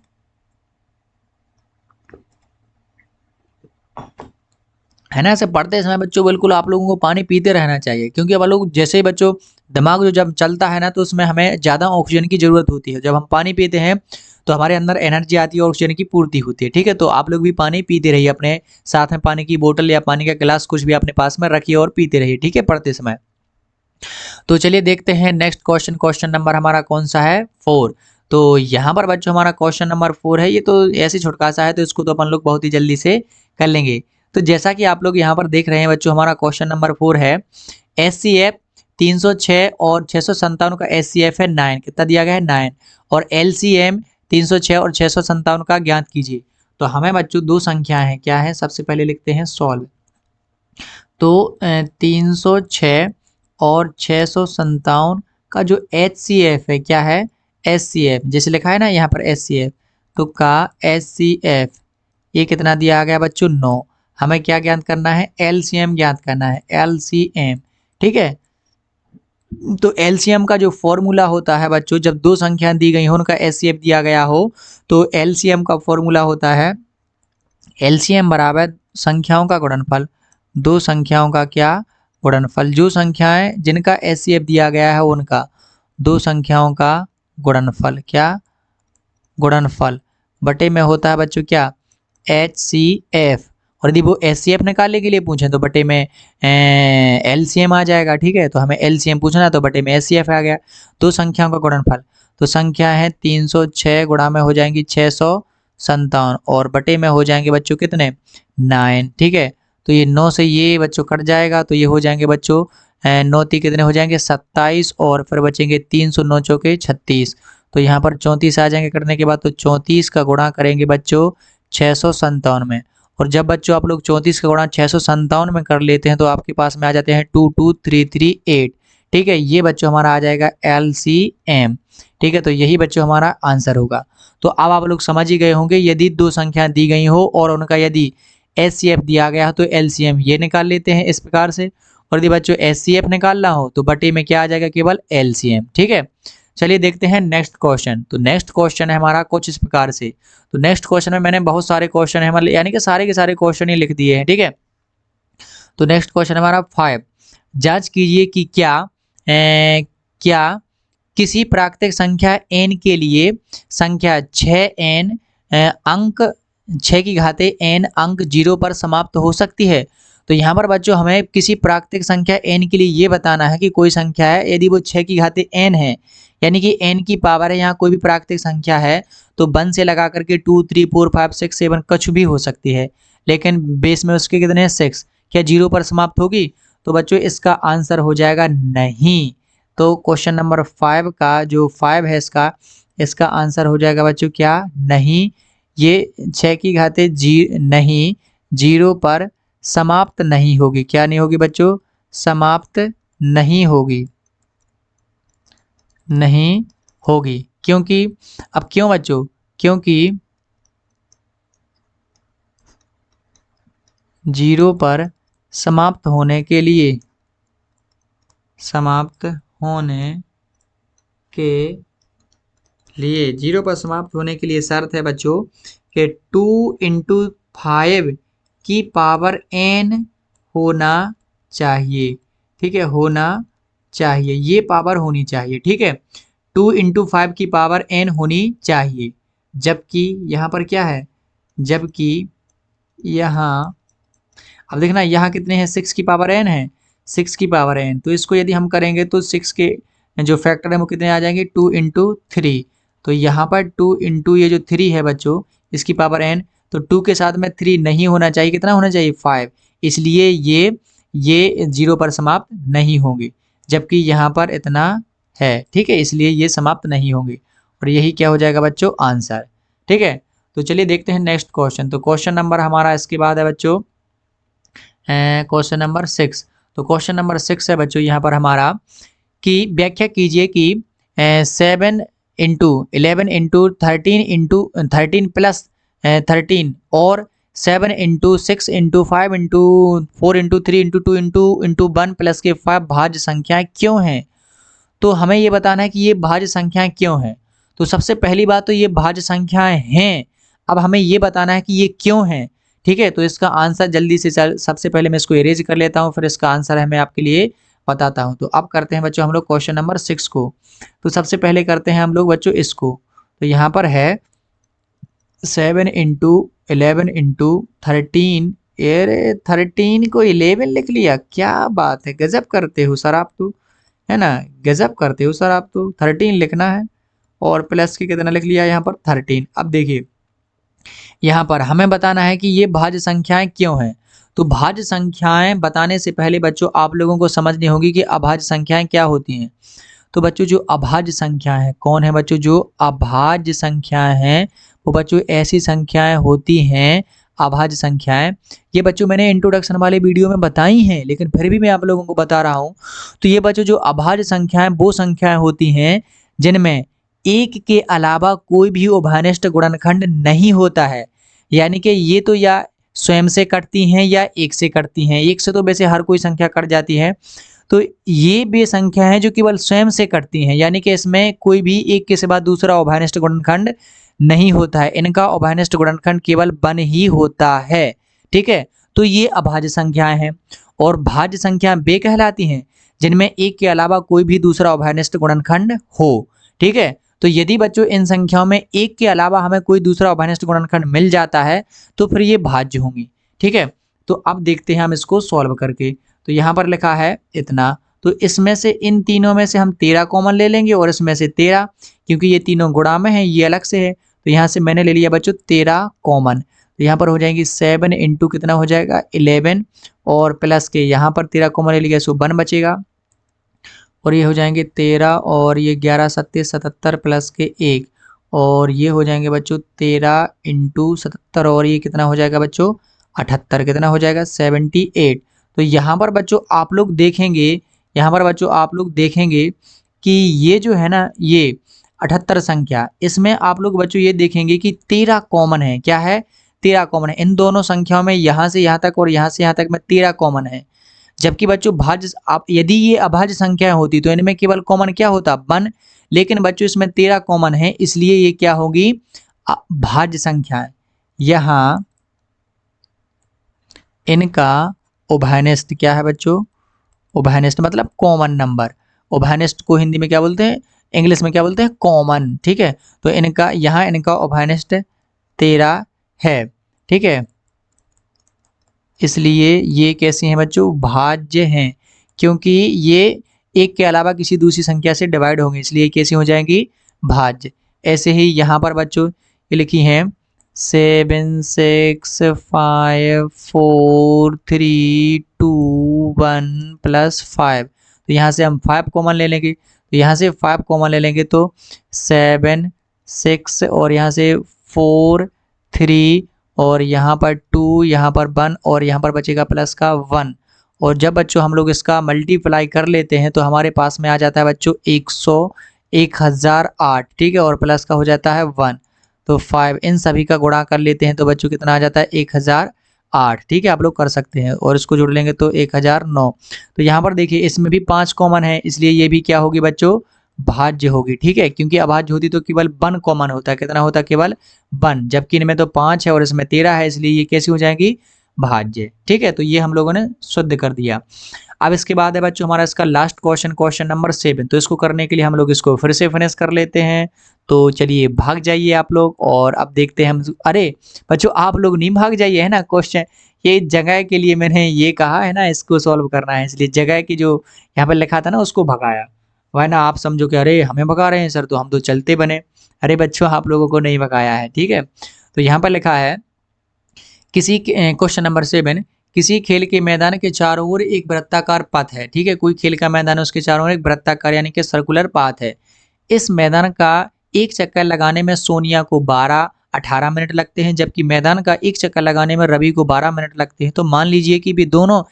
है ना, ऐसे पढ़ते समय बच्चों बिल्कुल आप लोगों को पानी पीते रहना चाहिए, क्योंकि अब लोग जैसे ही बच्चों दिमाग जो जब चलता है ना, तो उसमें हमें ज़्यादा ऑक्सीजन की ज़रूरत होती है। जब हम पानी पीते हैं तो हमारे अंदर एनर्जी आती है, ऑक्सीजन की पूर्ति होती है। ठीक है, तो आप लोग भी पानी पीते रहिए, अपने साथ में पानी की बोतल या पानी का गिलास कुछ भी अपने पास में रखिए और पीते रहिए। ठीक है, पढ़ते समय। तो चलिए देखते हैं नेक्स्ट क्वेश्चन। क्वेश्चन नंबर हमारा कौन सा है, 4। तो यहाँ पर बच्चों हमारा क्वेश्चन नंबर 4 है। ये तो ऐसे छोटका सा है, तो इसको तो अपन लोग बहुत ही जल्दी से कर लेंगे। तो जैसा कि आप लोग यहाँ पर देख रहे हैं बच्चों, हमारा क्वेश्चन नंबर 4 है, HCF 306 और 657 का HCF है 9, कितना दिया गया है 9, और LCM 306 और 657 का ज्ञात कीजिए। तो हमें बच्चों दो संख्याएं हैं, क्या है, सबसे पहले लिखते हैं सॉल्व। तो 306 और 657 का जो HCF है क्या है, HCF जैसे लिखा है ना यहाँ पर HCF, तो का HCF ये कितना दिया गया बच्चों, 9। हमें क्या ज्ञात करना है, LCM ज्ञात करना है, LCM। ठीक है, तो LCM का जो फॉर्मूला होता है बच्चों, जब दो संख्या दी गई हो उनका HCF दिया गया हो, तो LCM का फॉर्मूला होता है LCM बराबर संख्याओं का गुणनफल, दो संख्याओं का क्या, गुणनफल। जो संख्याएं जिनका HCF दिया गया है उनका दो संख्याओं का गुणनफल, क्या, गुणनफल, बटे में होता है बच्चों क्या, HCF। और यदि वो HCF निकालने के लिए पूछें तो बटे में LCM आ जाएगा। ठीक है, तो हमें LCM पूछना है तो बटे में HCF आ गया। दो संख्याओं का गुणनफल, तो संख्या है 306 गुणा में हो जाएंगी 657, और बटे में हो जाएंगे बच्चों कितने, 9। ठीक है, तो ये 9 से ये बच्चों कट जाएगा, तो ये हो जाएंगे बच्चों 9 ती कितने हो जाएंगे 27, और फिर बचेंगे 309 चौके 36। तो यहाँ पर 34 आ जाएंगे करने के बाद, तो 34 का गुणा करेंगे बच्चों 657 में। और जब बच्चों आप लोग 34 का गुणा 657 में कर लेते हैं तो आपके पास में आ जाते हैं 22338। ठीक है, ये बच्चों हमारा आ जाएगा LCM। ठीक है, तो यही बच्चों हमारा आंसर होगा। तो अब आप लोग समझ ही गए होंगे, यदि दो संख्या दी गई हो और उनका यदि HCF दिया गया हो तो LCM ये निकाल लेते हैं इस प्रकार से, और यदि बच्चों HCF निकालना हो तो बटे में क्या आ जाएगा, केवल LCM। ठीक है, चलिए देखते हैं नेक्स्ट क्वेश्चन। तो नेक्स्ट क्वेश्चन है हमारा कुछ इस प्रकार से। तो नेक्स्ट क्वेश्चन में मैंने बहुत सारे क्वेश्चन है मतलब यानी कि सारे के सारे क्वेश्चन ही लिख दिए हैं, ठीक है। तो नेक्स्ट क्वेश्चन हमारा 5, जांच कीजिए कि क्या किसी प्राकृतिक संख्या n के लिए संख्या 6n अंक 6 की घाते n अंक 0 पर समाप्त हो सकती है। तो यहाँ पर बच्चों हमें किसी प्राकृतिक संख्या n के लिए ये बताना है कि कोई संख्या है, यदि वो 6 की घाते n है यानी कि n की पावर है, यहाँ कोई भी प्राकृतिक संख्या है तो 1 से लगा करके 2, 3, 4, 5, 6, 7 कुछ भी हो सकती है, लेकिन बेस में उसके कितने हैं 6, क्या 0 पर समाप्त होगी? तो बच्चों इसका आंसर हो जाएगा नहीं। तो क्वेश्चन नंबर 5 का जो 5 है इसका आंसर हो जाएगा बच्चों क्या? नहीं, ये 6 की घाते नहीं 0 पर समाप्त नहीं होगी। क्या नहीं होगी बच्चों? समाप्त नहीं होगी, नहीं होगी। क्योंकि अब क्यों बच्चों? क्योंकि 0 पर समाप्त होने के लिए जीरो पर समाप्त होने के लिए शर्त है बच्चों कि 2 × 5 की पावर n होना चाहिए, ठीक है, होना चाहिए, ये पावर होनी चाहिए, ठीक है, 2 × 5 की पावर n होनी चाहिए। जबकि यहाँ पर क्या है? जबकि यहाँ अब देखना यहाँ कितने हैं, 6 की पावर n है, 6 की पावर n, तो इसको यदि हम करेंगे तो 6 के जो फैक्टर है वो कितने आ जाएंगे? 2 × 3। तो यहाँ पर 2 × ये जो 3 है बच्चों इसकी पावर n, तो 2 के साथ में 3 नहीं होना चाहिए, कितना होना चाहिए? 5, इसलिए ये 0 पर समाप्त नहीं होंगे। जबकि यहाँ पर इतना है, ठीक है, इसलिए ये समाप्त नहीं होंगे और यही क्या हो जाएगा बच्चों? आंसर, ठीक है। तो चलिए देखते हैं नेक्स्ट क्वेश्चन। तो क्वेश्चन नंबर हमारा इसके बाद है बच्चों क्वेश्चन नंबर 6। तो क्वेश्चन नंबर 6 है बच्चों यहाँ पर हमारा कि व्याख्या कीजिए कि 7 × 11 × 13 × 13 प्लस 13 और 7 × 6 × 5 × 4 × 3 × 2 × 1 प्लस के 5 भाज्य संख्याएं क्यों हैं? तो हमें ये बताना है कि ये भाज्य संख्याएं क्यों हैं। तो सबसे पहली बात तो ये भाज्य संख्याएं हैं, अब हमें ये बताना है कि ये क्यों हैं, ठीक है। तो इसका आंसर जल्दी से सबसे पहले मैं इसको इरेज कर लेता हूँ, फिर इसका आंसर है मैं आपके लिए बताता हूँ। तो अब करते हैं बच्चों हम लोग क्वेश्चन नंबर 6 को। तो सबसे पहले करते हैं हम लोग बच्चों इसको। तो यहाँ पर है 7 × 11 × 13, अरे 13 को 11 लिख लिया, क्या बात है, गजब करते हो सर आप तो, है ना, गजब करते हो सर आप तो। 13 लिखना है और प्लस के कितना लिख लिया यहाँ पर 13। अब देखिए यहाँ पर हमें बताना है कि ये भाज्य संख्याएं क्यों हैं। तो भाज्य संख्याएं बताने से पहले बच्चों आप लोगों को समझनी होगी कि अभाज्य संख्याएं क्या होती हैं। तो बच्चों जो अभाज्य संख्याएं हैं, कौन है बच्चों? जो अभाज्य संख्याएं हैं वो बच्चों ऐसी संख्याएं होती हैं, अभाज्य संख्याएं, ये बच्चों मैंने इंट्रोडक्शन वाले वीडियो में बताई हैं लेकिन फिर भी मैं आप लोगों को बता रहा हूँ। तो ये बच्चों जो अभाज्य संख्याएं वो संख्याएं होती हैं जिनमें एक के अलावा कोई भी उभयनिष्ठ गुणनखंड नहीं होता है, यानी कि ये तो या स्वयं से कटती हैं या एक से कटती हैं। एक से तो वैसे हर कोई संख्या कट जाती है, तो ये वे संख्या है जो केवल स्वयं से कटती हैं, यानी कि इसमें कोई भी एक के बाद दूसरा उभयनिष्ठ गुणनखंड नहीं होता है, इनका उभयनिष्ठ गुणनखंड केवल 1 ही होता है, ठीक है। तो ये अभाज्य संख्याएं हैं। और भाज्य संख्या वे कहलाती हैं जिनमें एक के अलावा कोई भी दूसरा उभयनिष्ठ गुणनखंड हो, ठीक है। तो यदि बच्चों इन संख्याओं में एक के अलावा हमें कोई दूसरा उभयनिष्ठ गुणनखंड मिल जाता है तो फिर ये भाज्य होंगी, ठीक है। तो अब देखते हैं हम इसको सॉल्व करके। तो यहाँ पर लिखा है इतना, तो इसमें से इन तीनों में से हम 13 कॉमन ले लेंगे और इसमें से 13, क्योंकि ये तीनों गुणा में है, ये अलग से है, तो यहाँ से मैंने ले लिया बच्चों 13 कॉमन। तो यहाँ पर हो जाएंगी 7 × कितना हो जाएगा 11 और प्लस के यहाँ पर 13 कॉमन ले लिया, सो 1 बचेगा और ये हो जाएंगे 13 और ये 11 7 77 प्लस के 1 और ये हो जाएंगे बच्चों 13 × 77 और ये कितना हो जाएगा बच्चों 78, कितना हो जाएगा 78। तो यहाँ पर बच्चों आप लोग देखेंगे, यहाँ पर बच्चों आप लोग देखेंगे कि ये जो है ना ये 78 संख्या, इसमें आप लोग बच्चों ये देखेंगे कि 13 कॉमन है। क्या है? 13 कॉमन है। इन दोनों संख्याओं में यहाँ से यहाँ तक और यहाँ से यहाँ तक में 13 कॉमन है। जबकि बच्चों भाज्य, आप यदि ये अभाज्य संख्या होती तो इनमें केवल कॉमन क्या होता 1, लेकिन बच्चों इसमें 13 कॉमन है, इसलिए ये क्या होगी, भाज्य संख्या है। यहाँ इनका उभयनिष्ठ क्या है बच्चों, उभयनिष्ठ मतलब कॉमन नंबर। उभयनिष्ठ को हिंदी में क्या बोलते हैं, इंग्लिश में क्या बोलते हैं, कॉमन। ठीक है, तो इनका यहाँ इनका उभयनिष्ठ 13 है। ठीक है, इसलिए ये कैसी हैं बच्चों, भाज्य हैं, क्योंकि ये एक के अलावा किसी दूसरी संख्या से डिवाइड होंगे, इसलिए कैसी हो जाएंगी, भाज्य। ऐसे ही यहाँ पर बच्चों ये लिखी हैं 7 6 5 4 3 2 1 +5। तो यहाँ से हम 5 कॉमन ले लेंगे, तो यहाँ से 5 कॉमन ले लेंगे तो 7 6 और यहाँ से 4 3 और यहाँ पर 2, यहाँ पर 1 और यहाँ पर बचेगा प्लस का 1। और जब बच्चों हम लोग इसका मल्टीप्लाई कर लेते हैं तो हमारे पास में आ जाता है बच्चों 1008। ठीक है, और प्लस का हो जाता है 1, तो 5 इन सभी का गुणा कर लेते हैं तो बच्चों कितना आ जाता है 1008। ठीक है, आप लोग कर सकते हैं, और इसको जोड़ लेंगे तो 1009। तो यहाँ पर देखिए इसमें भी 5 कॉमन है, इसलिए ये भी क्या होगी बच्चों, भाज्य होगी। ठीक है, क्योंकि अभाज्य होती तो केवल 1 कॉमन होता है, कितना होता है, केवल 1, जबकि इनमें तो 5 है और इसमें 13 है, इसलिए ये कैसी हो जाएगी, भाज्य। ठीक है, तो ये हम लोगों ने शुद्ध कर दिया। अब इसके बाद है बच्चों हमारा इसका लास्ट क्वेश्चन नंबर 7। तो इसको करने के लिए हम लोग इसको फिर से फिनिश कर लेते हैं। तो चलिए भाग जाइए आप लोग, और अब देखते हैं हम। अरे बच्चों आप लोग नहीं भाग जाइए, है ना, क्वेश्चन ये जगह के लिए मैंने ये कहा है ना, इसको सॉल्व करना है, इसलिए जगह की जो यहाँ पर लिखा था ना उसको भगाया, वरना आप समझो कि अरे हमें भगा रहे हैं सर, तो हम तो चलते बने। अरे बच्चों आप लोगों को नहीं भगाया है। ठीक है, तो यहाँ पर लिखा है किसी क्वेश्चन नंबर 7, किसी खेल के मैदान के चारों ओर एक वृत्ताकार पथ है। ठीक है, कोई खेल का मैदान है, उसके चारों ओर एक वृत्ताकार यानी कि सर्कुलर पाथ है। इस मैदान का एक चक्कर लगाने में सोनिया को 18 मिनट लगते हैं, जबकि मैदान का एक चक्कर लगाने में रवि को 12 मिनट लगते हैं। तो मान लीजिए कि भी दोनों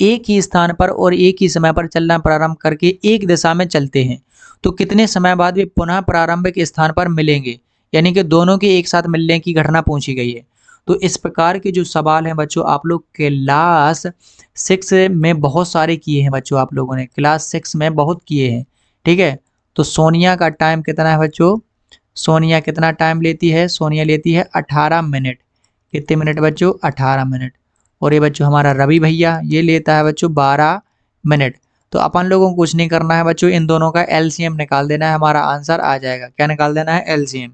एक ही स्थान पर और एक ही समय पर चलना प्रारंभ करके एक दिशा में चलते हैं, तो कितने समय बाद वे पुनः प्रारंभिक स्थान पर मिलेंगे, यानी कि दोनों के एक साथ मिलने की घटना पूछी गई है। तो इस प्रकार के जो सवाल हैं बच्चों आप लोग क्लास 6 में बहुत सारे किए हैं बच्चों, आप लोगों ने क्लास 6 में बहुत किए हैं। ठीक है, तो सोनिया का टाइम कितना है बच्चों, सोनिया कितना टाइम लेती है, सोनिया लेती है 18 मिनट। कितने मिनट बच्चों, 18 मिनट। और ये बच्चों हमारा रवि भैया ये लेता है बच्चों 12 मिनट। तो अपन लोगों को कुछ नहीं करना है बच्चों, इन दोनों का एलसीएम निकाल देना है, हमारा आंसर आ जाएगा। क्या निकाल देना है, एलसीएम।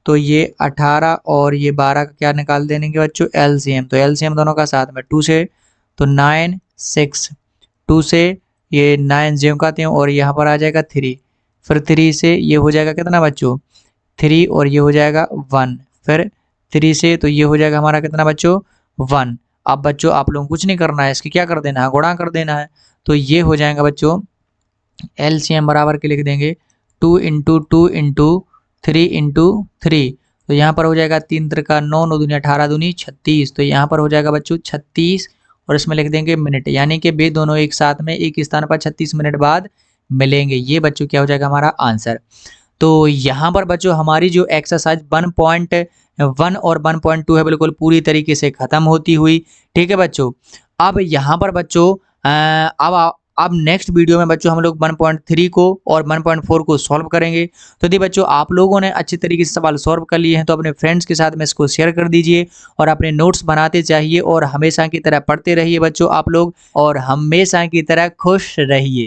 तो ये 18 और ये 12 का क्या निकाल देने के बच्चों, एलसीएम। तो एलसीएम दोनों का साथ में 2 से, तो 9 6, 2 से ये 9 जेम का हैं, और यहाँ पर आ जाएगा 3, फिर 3 से ये हो जाएगा कितना बच्चों, 3 और ये हो जाएगा 1, फिर 3 से तो ये हो जाएगा हमारा कितना बच्चों, 1। अब बच्चों आप लोगों को कुछ नहीं करना है, इसकी क्या कर देना है, गुणा कर देना है। तो ये हो जाएगा बच्चों एलसीएम बराबर के लिख देंगे 2 × 2 × 3 × 3। तो यहाँ पर हो जाएगा 3 त्रिका 9, 9 दूनी 18 दूनी 36। तो यहाँ पर हो जाएगा बच्चों 36, और इसमें लिख देंगे मिनट, यानी कि वे दोनों एक साथ में एक स्थान पर 36 मिनट बाद मिलेंगे। ये बच्चों क्या हो जाएगा हमारा आंसर। तो यहाँ पर बच्चों हमारी जो एक्सरसाइज 1.1 और 1.2 है बिल्कुल पूरी तरीके से ख़त्म होती हुई। ठीक है बच्चों, अब यहाँ पर बच्चों अब नेक्स्ट वीडियो में बच्चों हम लोग 1.3 को और 1.4 को सॉल्व करेंगे। तो यदि बच्चों आप लोगों ने अच्छी तरीके से सवाल सॉल्व कर लिए हैं तो अपने फ्रेंड्स के साथ में इसको शेयर कर दीजिए, और अपने नोट्स बनाते चाहिए, और हमेशा की तरह पढ़ते रहिए बच्चों आप लोग, और हमेशा की तरह खुश रहिए।